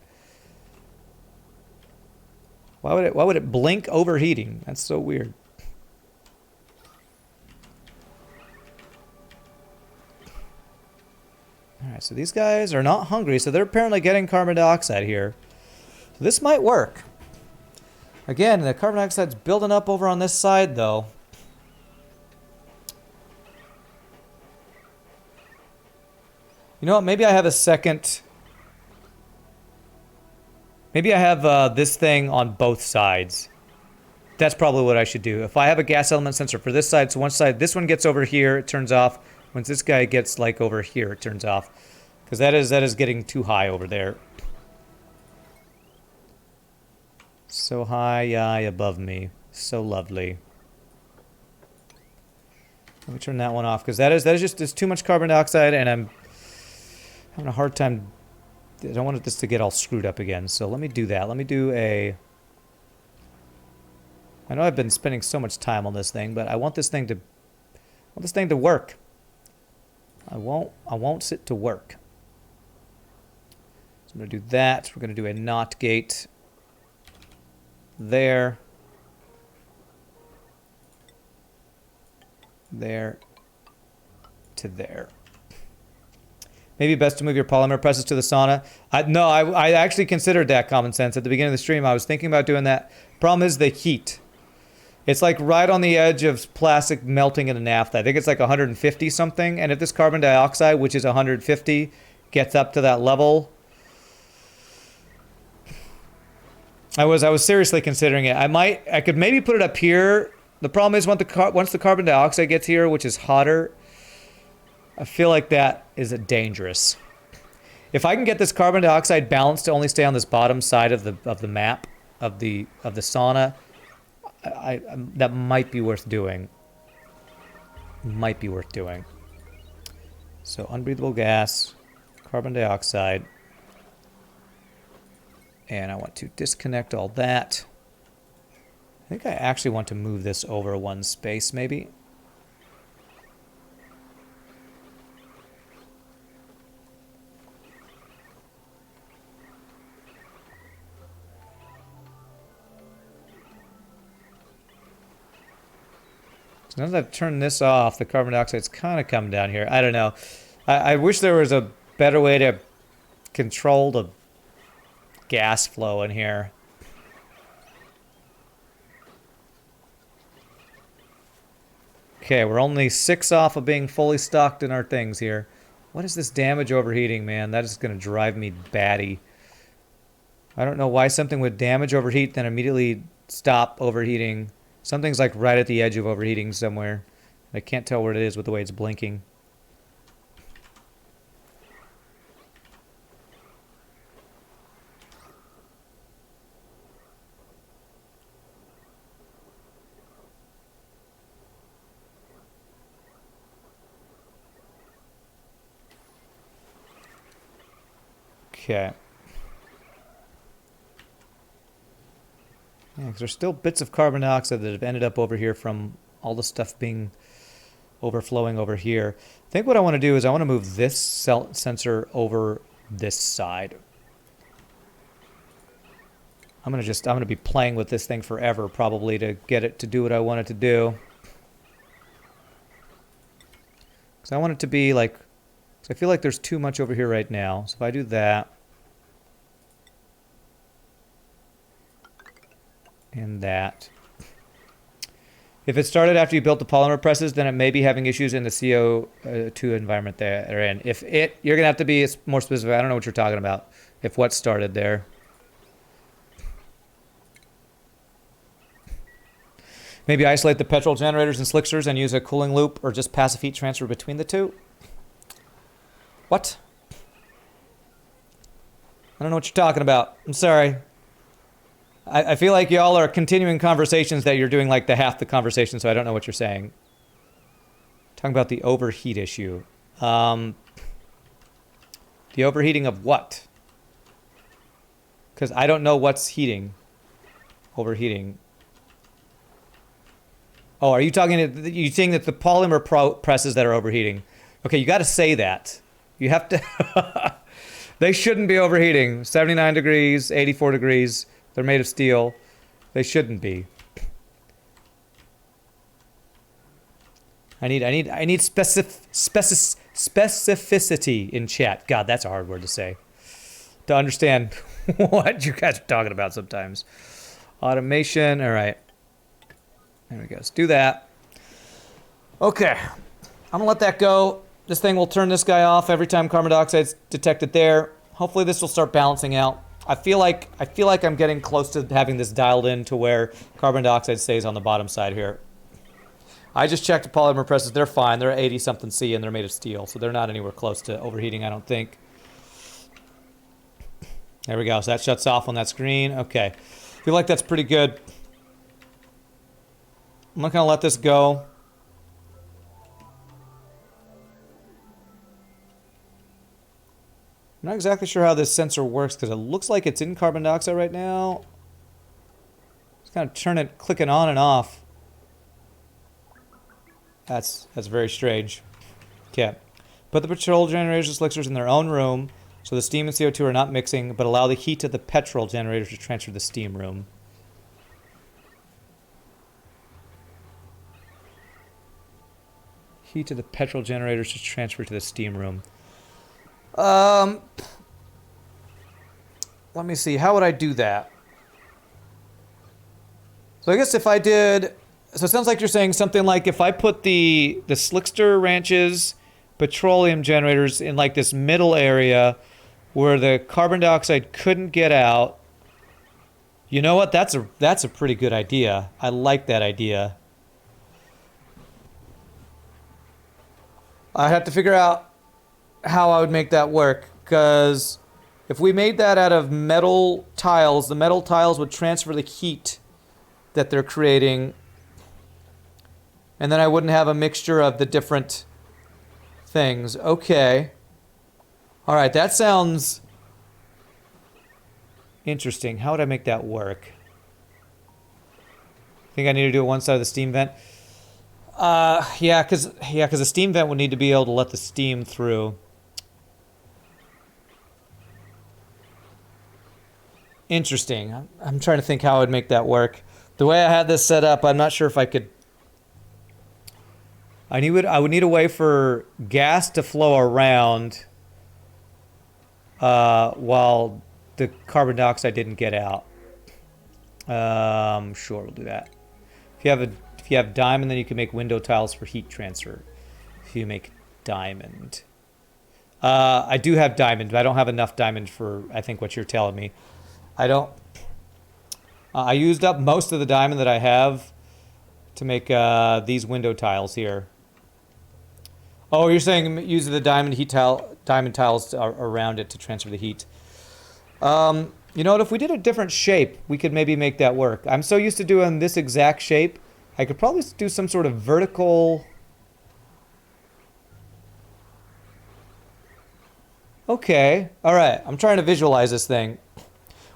Why would it blink overheating? That's so weird. Alright, so these guys are not hungry, so they're apparently getting carbon dioxide here. So this might work. Again, the carbon dioxide's building up over on this side, though. You know what? Maybe I have a second... Maybe I have this thing on both sides. That's probably what I should do. If I have a gas element sensor for this side, so one side, this one gets over here, it turns off. Once this guy gets like over here, it turns off. Because that is getting too high over there. So high above me. So lovely. Let me turn that one off because that is just there's too much carbon dioxide and I'm having a hard time. I don't want this to get all screwed up again. So let me do that. Let me do a... I know I've been spending so much time on this thing, but I want this thing to work. I won't sit to work. So I'm going to do that. We're going to do a NOT gate there. There to there. Maybe best to move your polymer presses to the sauna. I actually considered that common sense. At the beginning of the stream, I was thinking about doing that. Problem is the heat. It's like right on the edge of plastic melting into naphtha. I think it's like 150 something. And if this carbon dioxide, which is 150, gets up to that level, I was seriously considering it. I could maybe put it up here. The problem is once the carbon dioxide gets here, which is hotter, I feel like that is dangerous. If I can get this carbon dioxide balanced to only stay on this bottom side of the map of the sauna, that might be worth doing. Might be worth doing. So unbreathable gas, carbon dioxide, and I want to disconnect all that. I think I actually want to move this over one space, maybe. So now that I've turned this off, the carbon dioxide's kind of come down here. I don't know. I wish there was a better way to control the gas flow in here. Okay, we're only 6 off of being fully stocked in our things here. What is this damage overheating, man? That is going to drive me batty. I don't know why something would damage overheat, then immediately stop overheating. Something's like right at the edge of overheating somewhere. I can't tell where it is with the way it's blinking. Okay. Yeah, 'cause there's still bits of carbon dioxide that have ended up over here from all the stuff being overflowing over here. I think what I want to do is I want to move this sensor over this side. I'm gonna be playing with this thing forever probably to get it to do what I want it to do. Because I want it to be like, because I feel like there's too much over here right now. So if I do that, and that. If it started after you built the polymer presses, then it may be having issues in the CO2 environment they're in. You're going to have to be more specific. I don't know what you're talking about. if what started there. Maybe isolate the petrol generators and slicksters and use a cooling loop or just passive heat transfer between the two. What? I don't know what you're talking about. I'm sorry. I feel like y'all are continuing conversations that you're doing like the half the conversation, so I don't know what you're saying. Talking about the overheat issue. The overheating of what? Because I don't know what's heating. Overheating. Oh, are you you saying that the polymer presses that are overheating? Okay, you got to say that. You have to. They shouldn't be overheating. 79 degrees, 84 degrees. They're made of steel. They shouldn't be. I need specificity in chat. God, that's a hard word to say. To understand what you guys are talking about sometimes. Automation. All right. There we go. Let's do that. Okay. I'm going to let that go. This thing will turn this guy off every time carbon dioxide's detected there. Hopefully this will start balancing out. I feel like I'm getting close to having this dialed in to where carbon dioxide stays on the bottom side here. I just checked the polymer presses. They're fine. They're 80 something C and they're made of steel, so they're not anywhere close to overheating, I don't think. There we go. So that shuts off on that screen. Okay. I feel like that's pretty good. I'm not going to let this go. I'm not exactly sure how this sensor works because it looks like it's in carbon dioxide right now. Just kind of turn it, clicking on and off. That's very strange. Okay. Put the petrol generators and slicksters in their own room so the steam and CO2 are not mixing, but allow the heat of the petrol generators to transfer to the steam room. Heat of the petrol generators to transfer to the steam room. Let me see. How would I do that? So I guess if I did... So it sounds like you're saying something like if I put the slickster wrenches, petroleum generators in like this middle area where the carbon dioxide couldn't get out. You know what? That's a pretty good idea. I like that idea. I have to figure out how I would make that work, because if we made that out of metal tiles, the metal tiles would transfer the heat that they're creating, and then I wouldn't have a mixture of the different things. Okay. All right, that sounds interesting. How would I make that work? I think I need to do it one side of the steam vent. Yeah, because the steam vent would need to be able to let the steam through. Interesting. I'm trying to think how I would make that work. The way I had this set up, I'm not sure if I could... I would need a way for gas to flow around while the carbon dioxide didn't get out. Sure, we'll do that. If you have diamond, then you can make window tiles for heat transfer. If you make diamond. I do have diamond, but I don't have enough diamond for, I think, what you're telling me. I don't... I used up most of the diamond that I have to make these window tiles here. Oh, you're saying use the diamond tiles around it to transfer the heat. You know what? If we did a different shape, we could maybe make that work. I'm so used to doing this exact shape. I could probably do some sort of vertical... Okay. All right. I'm trying to visualize this thing.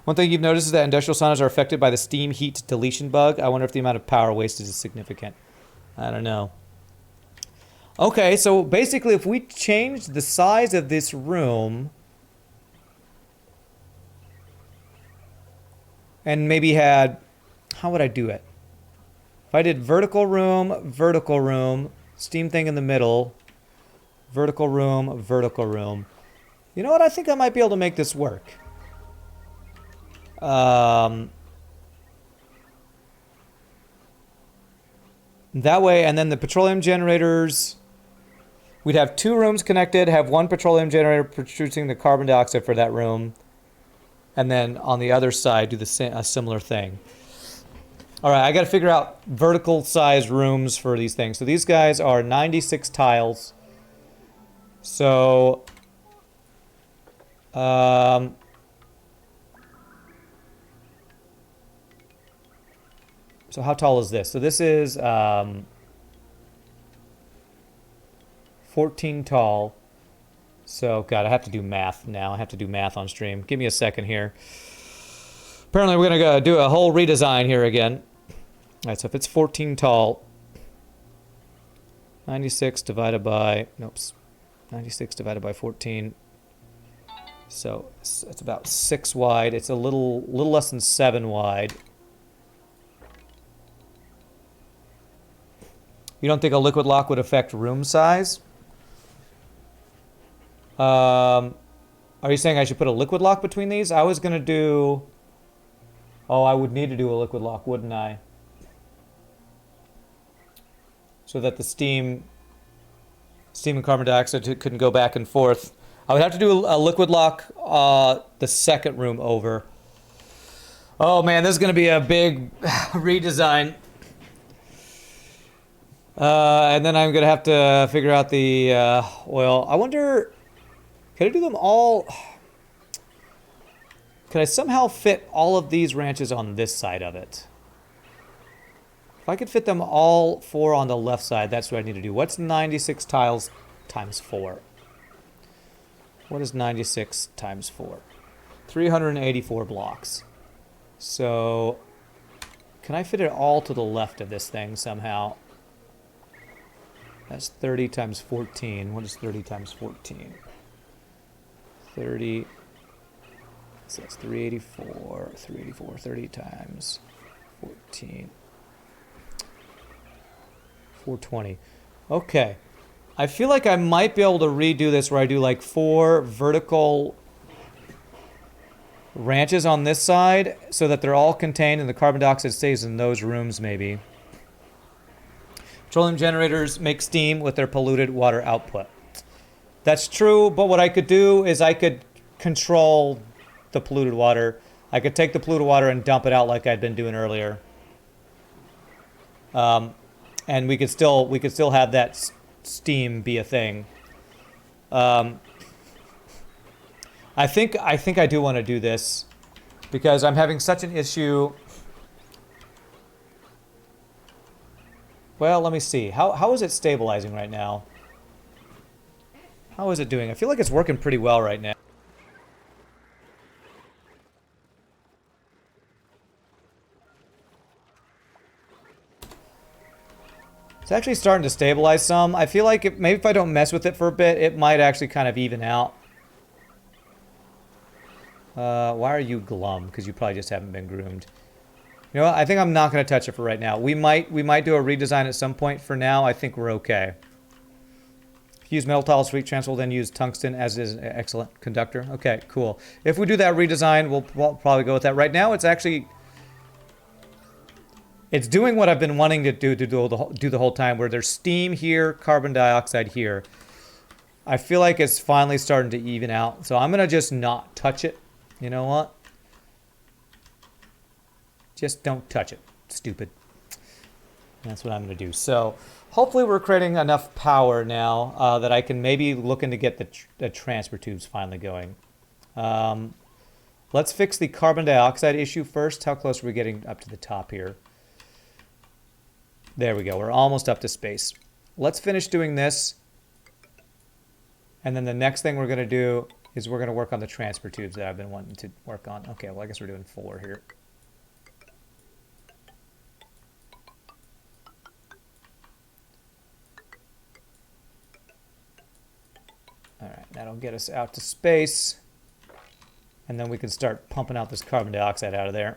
One thing you've noticed is that industrial saunas are affected by the steam heat deletion bug. I wonder if the amount of power wasted is significant. I don't know. Okay, so basically if we changed the size of this room and maybe had... How would I do it? If I did vertical room, steam thing in the middle, vertical room. You know what? I think I might be able to make this work. That way, and then the petroleum generators, we'd have two rooms connected, have one petroleum generator producing the carbon dioxide for that room, And then on the other side, do a similar thing. All right, I got to figure out vertical size rooms for these things. So these guys are 96 tiles. So, so how tall is this? So this is 14 tall. So, God, I have to do math now. I have to do math on stream. Give me a second here. Apparently, we're going to go do a whole redesign here again. All right, so if it's 14 tall, 96 divided by, nope, 96 divided by 14. So it's about 6 wide. It's a little less than 7 wide. You don't think a liquid lock would affect room size? Are you saying I should put a liquid lock between these? I was going to do... Oh, I would need to do a liquid lock, wouldn't I? So that the steam and carbon dioxide couldn't go back and forth. I would have to do a liquid lock the second room over. Oh man, this is going to be a big redesign. And then I'm going to have to figure out the oil. I wonder, can I do them all? Could I somehow fit all of these ranches on this side of it? If I could fit them all 4 on the left side, that's what I need to do. What's 96 tiles times 4? What is 96 times 4? 384 blocks. So, can I fit it all to the left of this thing somehow? That's 30 times 14. What is 30 times 14? 30... So that's 384, 30 times 14. 420. Okay. I feel like I might be able to redo this where I do like 4 vertical ranches on this side so that they're all contained and the carbon dioxide stays in those rooms maybe. Petroleum generators make steam with their polluted water output. That's true, but what I could do is I could control the polluted water. I could take the polluted water and dump it out like I'd been doing earlier. And we could still have that steam be a thing. I think I do want to do this because I'm having such an issue. Well, let me see. How is it stabilizing right now? How is it doing? I feel like it's working pretty well right now. It's actually starting to stabilize some. I feel like maybe if I don't mess with it for a bit, it might actually kind of even out. Why are you glum? Because you probably just haven't been groomed. You know what? I think I'm not going to touch it for right now. We might do a redesign at some point. For now, I think we're okay. If you use metal tiles for heat transfer, then use tungsten as is an excellent conductor. Okay, cool. If we do that redesign, we'll probably go with that. Right now, it's actually... It's doing what I've been wanting to do the whole time, where there's steam here, carbon dioxide here. I feel like it's finally starting to even out. So I'm going to just not touch it. You know what? Just don't touch it. Stupid. That's what I'm going to do. So hopefully we're creating enough power now that I can maybe look into get the transfer tubes finally going. Let's fix the carbon dioxide issue first. How close are we getting up to the top here? There we go. We're almost up to space. Let's finish doing this. And then the next thing we're going to do is we're going to work on the transfer tubes that I've been wanting to work on. Okay, well, I guess we're doing 4 here. All right, that'll get us out to space. And then we can start pumping out this carbon dioxide out of there.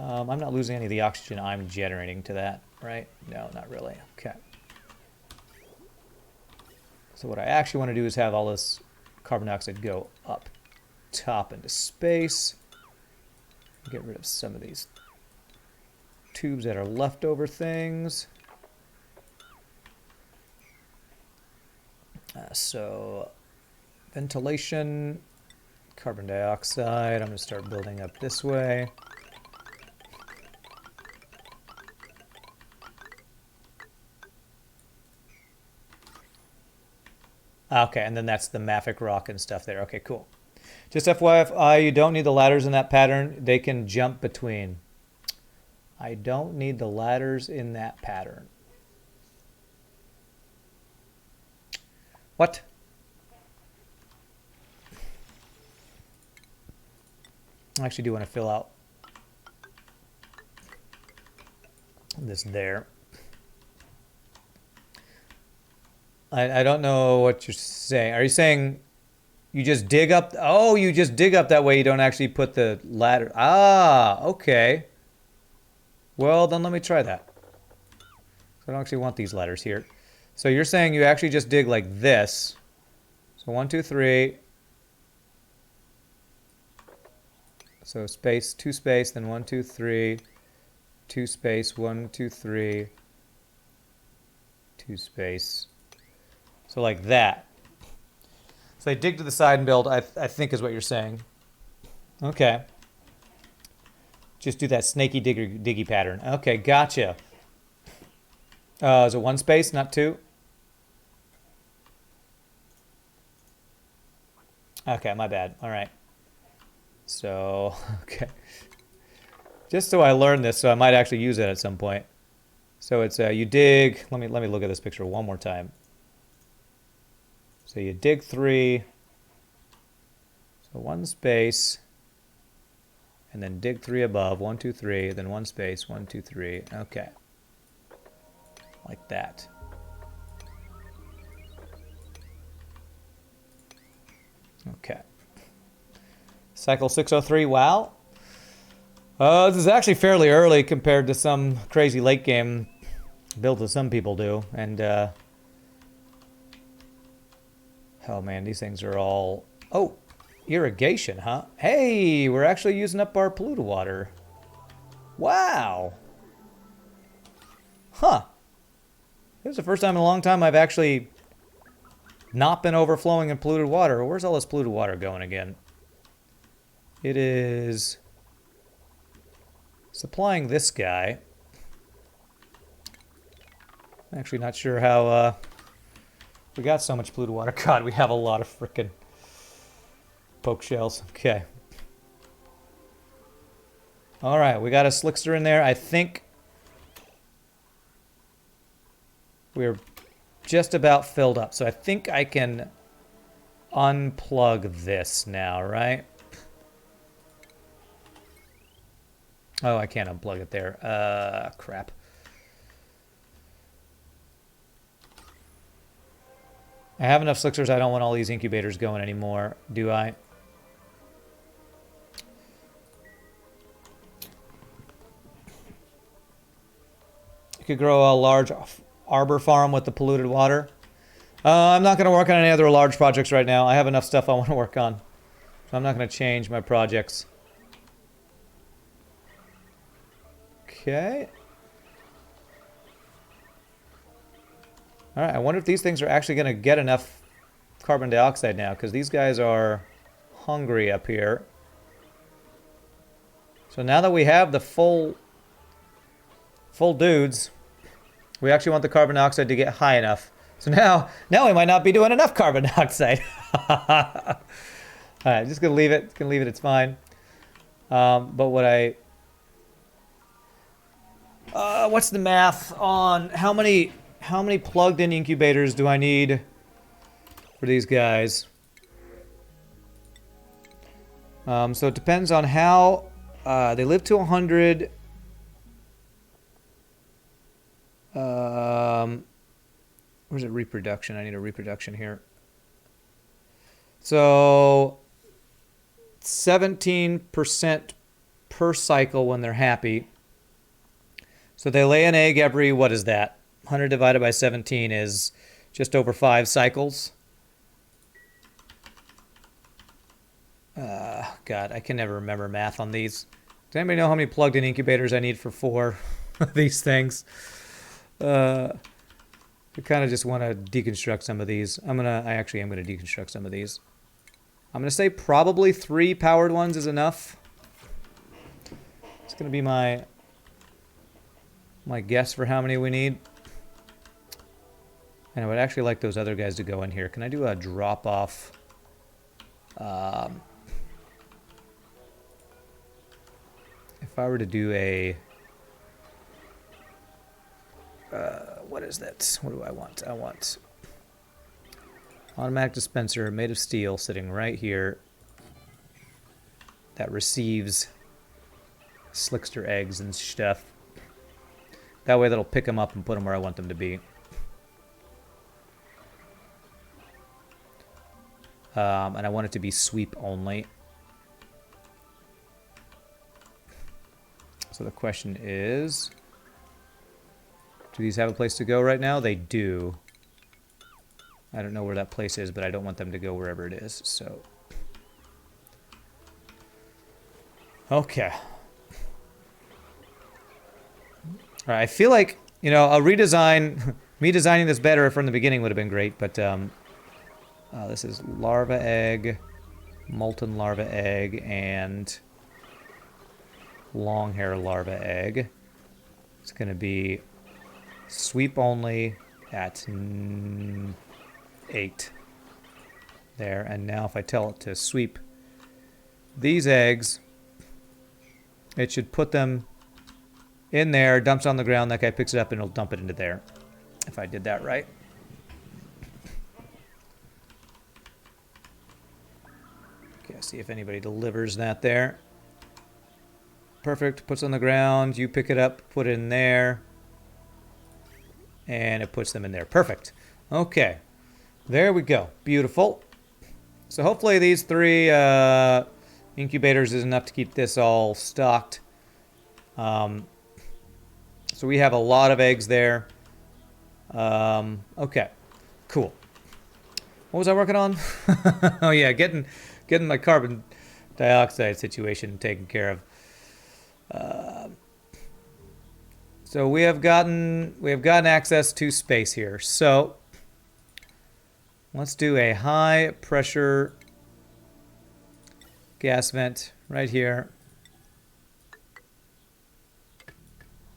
I'm not losing any of the oxygen I'm generating to that, right? No, not really. Okay. So what I actually want to do is have all this carbon dioxide go up top into space. Get rid of some of these tubes that are leftover things. So ventilation, Carbon dioxide, I'm going to start building up this way. Okay, and then that's the mafic rock and stuff there. Okay, cool. Just FYI, you don't need the ladders in that pattern. They can jump between. I don't need the ladders in that pattern. What? I actually do want to fill out this there. I don't know what you're saying. Are you saying you just dig up? Oh, you just dig up that way. You don't actually put the ladder. Ah, okay. Well, then let me try that. I don't actually want these ladders here. So you're saying you actually just dig like this. So 1, 2, 3. So space, 2 space, then 1, 2, 3. 2 space, 1, 2, 3. 2 space. So like that. So they dig to the side and build, I think is what you're saying. Okay. Just do that snaky diggy pattern. Okay, gotcha. Is it 1 space, not 2? Okay, my bad. All right. So, okay. Just so I learn this, so I might actually use it at some point. So it's you dig. Let me look at this picture one more time. So you dig 3. So 1 space. And then dig 3 above. 1, 2, 3. Then 1 space. 1, 2, 3. Okay. Like that. Okay. Cycle 603. Wow. This is actually fairly early compared to some crazy late game build that some people do. And, oh man, these things are all... Oh, irrigation, huh? Hey, we're actually using up our polluted water. Wow. Huh. This is the first time in a long time I've actually not been overflowing in polluted water. Where's all this polluted water going again? It is supplying this guy. I'm actually not sure how we got so much polluted water. God, we have a lot of frickin' poke shells. Okay. All right, we got a slickster in there. I think we're just about filled up. So I think I can unplug this now, right? Oh, I can't unplug it there. Crap. I have enough slicksters. I don't want all these incubators going anymore, do I? You could grow a large arbor farm with the polluted water. I'm not going to work on any other large projects right now. I have enough stuff I want to work on. So I'm not going to change my projects. Okay. All right, I wonder if these things are actually going to get enough carbon dioxide now, because these guys are hungry up here. So now that we have the full dudes, we actually want the carbon dioxide to get high enough. So now we might not be doing enough carbon dioxide. All right, just gonna leave it. Gonna leave it. It's fine. But what what's the math on how many plugged-in incubators do I need for these guys? So it depends on how they live to 100. Where's it? Reproduction. I need a reproduction here. So 17% per cycle when they're happy. So they lay an egg every, what is that? 100 divided by 17 is just over 5 cycles. God, I can never remember math on these. Does anybody know how many plugged-in incubators I need for 4 of these things? I kind of just want to deconstruct some of these. I actually am going to deconstruct some of these. I'm going to say probably 3 powered ones is enough. It's going to be my guess for how many we need. And I would actually like those other guys to go in here. Can I do a drop off? If I were to do a... what is that? What do I want? I want automatic dispenser made of steel sitting right here that receives slickster eggs and stuff. That way that'll pick them up and put them where I want them to be. And I want it to be sweep only. So the question is, do these have a place to go right now? They do. I don't know where that place is, but I don't want them to go wherever it is, so. Okay. All right, I feel like, you know, a redesign, me designing this better from the beginning would have been great, but this is larva egg, molten larva egg, and long hair larva egg. It's going to be sweep only at 8 there. And now if I tell it to sweep these eggs, it should put them in there, dumps on the ground, that guy picks it up and it'll dump it into there, if I did that right. Okay, see if anybody delivers that there. Perfect, puts on the ground, you pick it up, put it in there, and it puts them in there. Perfect. Okay, there we go. Beautiful. So hopefully these 3 incubators is enough to keep this all stocked. So we have a lot of eggs there. Okay, cool. What was I working on? Oh yeah, getting my carbon dioxide situation taken care of. So we have gotten access to space here. So let's do a high pressure gas vent right here.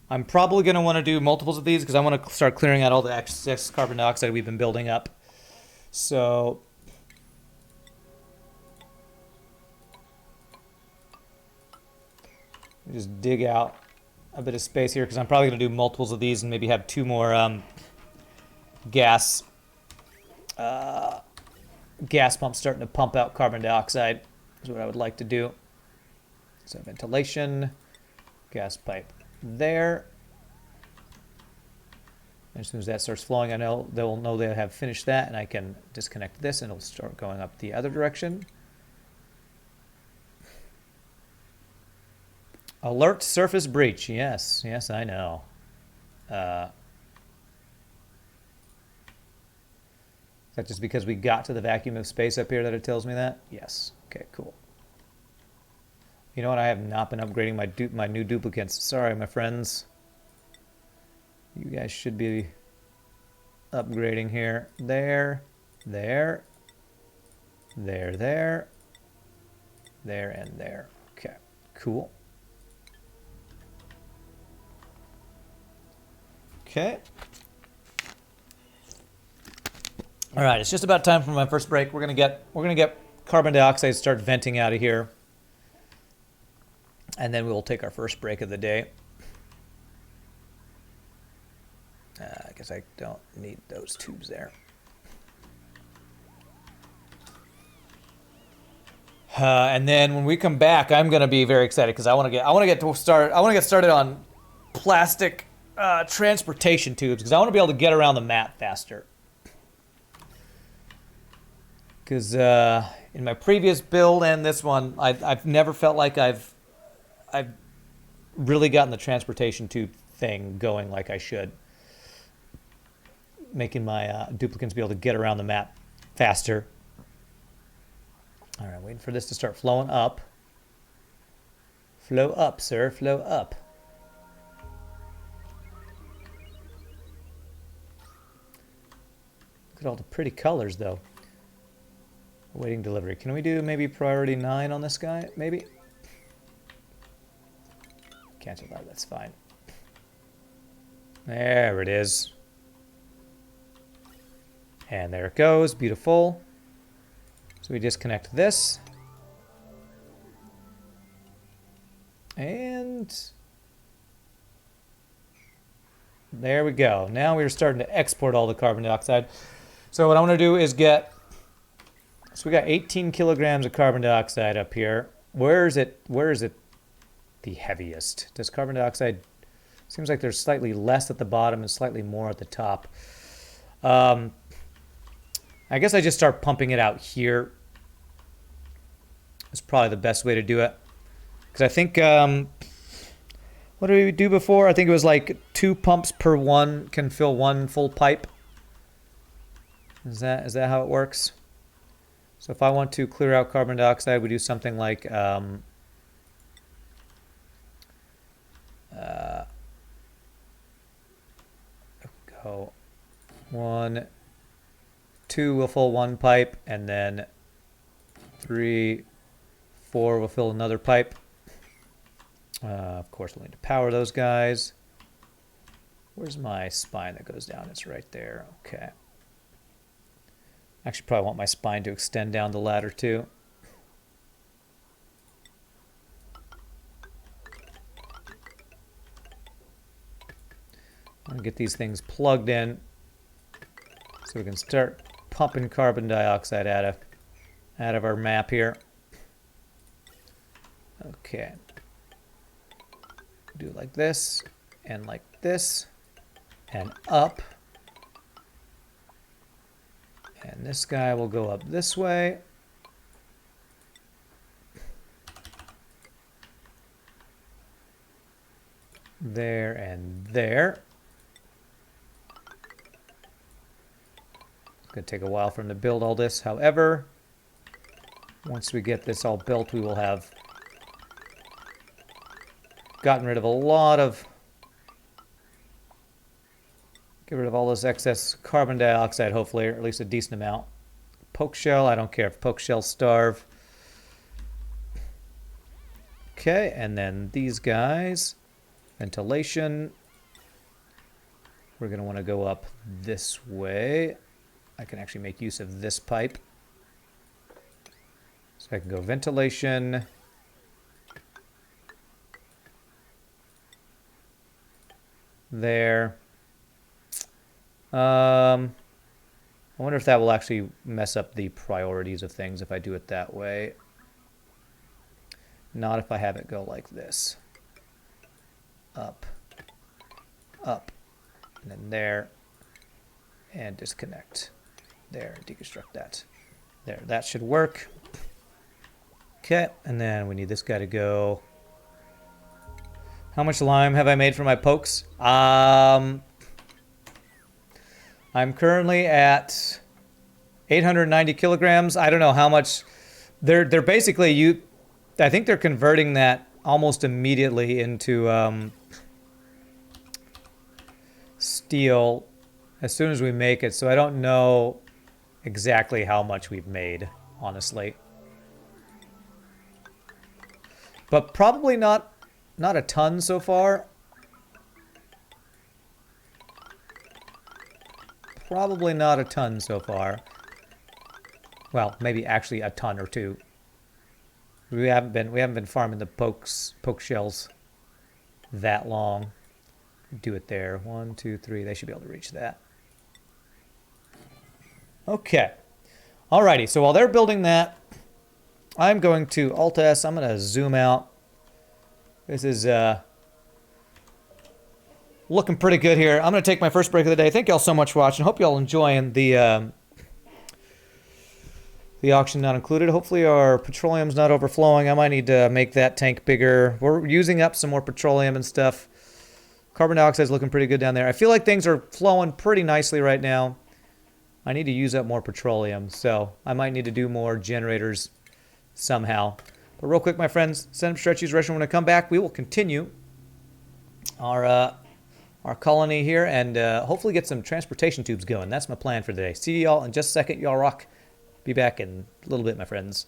I'm probably going to want to do multiples of these because I want to start clearing out all the excess carbon dioxide we've been building up. So just dig out a bit of space here because I'm probably going to do multiples of these and maybe have 2 more gas pumps starting to pump out carbon dioxide is what I would like to do. So ventilation, gas pipe there. And as soon as that starts flowing, I know they'll know they have finished that, and I can disconnect this and it'll start going up the other direction. Alert surface breach. Yes, yes, I know. Is that just because we got to the vacuum of space up here that it tells me that? Yes. Okay, cool. You know what? I have not been upgrading my new duplicates. Sorry, my friends. You guys should be upgrading here. There, there, there, there, there, and there. Okay, cool. Okay. All right, it's just about time for my first break. We're gonna get carbon dioxide start venting out of here, and then we will take our first break of the day. I guess I don't need those tubes there. And then when we come back, I'm gonna be very excited because I want to get started on plastic transportation tubes because I want to be able to get around the map faster. Because in my previous build and this one, I've never felt like I've really gotten the transportation tube thing going like I should, making my duplicants be able to get around the map faster. All right, waiting for this to start flowing up. Flow up, sir, flow up. Look at all the pretty colors, though. Awaiting delivery. Can we do maybe priority 9 on this guy? Maybe? Cancel that. That's fine. There it is. And there it goes. Beautiful. So we disconnect this. And there we go. Now we're starting to export all the carbon dioxide. So what I want to do is get... So we got 18 kilograms of carbon dioxide up here. Where is it the heaviest? Does carbon dioxide... Seems like there's slightly less at the bottom and slightly more at the top. I guess I just start pumping it out here. That's probably the best way to do it. Because I think... what did we do before? I think it was like 2 pumps per one can fill 1 full pipe. Is that how it works? So if I want to clear out carbon dioxide, we do something like go 1, 2 will fill 1 pipe, and then 3, 4 will fill another pipe. Of course, we'll need to power those guys. Where's my spine that goes down? It's right there. Okay. Actually, probably want my spine to extend down the ladder too. I'm gonna get these things plugged in so we can start pumping carbon dioxide out of our map here. Okay. Do it like this and up. And this guy will go up this way. There and there. It's going to take a while for him to build all this. However, once we get this all built, we will have gotten rid of a lot of... Get rid of all this excess carbon dioxide, hopefully, or at least a decent amount. Poke shell, I don't care if poke shells starve. Okay, and then these guys. Ventilation. We're going to want to go up this way. I can actually make use of this pipe. So I can go ventilation. There. I wonder if that will actually mess up the priorities of things if I do it that way. Not if I have it go like this. Up, up, and then there, and disconnect. There, deconstruct that. There, that should work. Okay, and then we need this guy to go. How much lime have I made for my pokes? I'm currently at 890 kilograms. I don't know how much. They're basically I think they're converting that almost immediately into steel as soon as we make it. So I don't know exactly how much we've made, honestly. But probably not a ton so far. Probably not a ton so far. Well, maybe actually a ton or two. We haven't been farming the poke shells that long. Do it there. 1, 2, 3. They should be able to reach that. Okay. Alrighty. So while they're building that, I'm going to Alt S. I'm going to zoom out. This is looking pretty good here. I'm going to take my first break of the day. Thank y'all so much for watching. Hope y'all enjoying the auction not included. Hopefully our petroleum's not overflowing. I might need to make that tank bigger. We're using up some more petroleum and stuff. Carbon dioxide's looking pretty good down there. I feel like things are flowing pretty nicely right now. I need to use up more petroleum, so I might need to do more generators somehow. But real quick, my friends, send up stretchies restaurant. When I come back, we will continue our colony here and hopefully get some transportation tubes going. That's my plan for today. See y'all in just a second. Y'all rock. Be back in a little bit, my friends.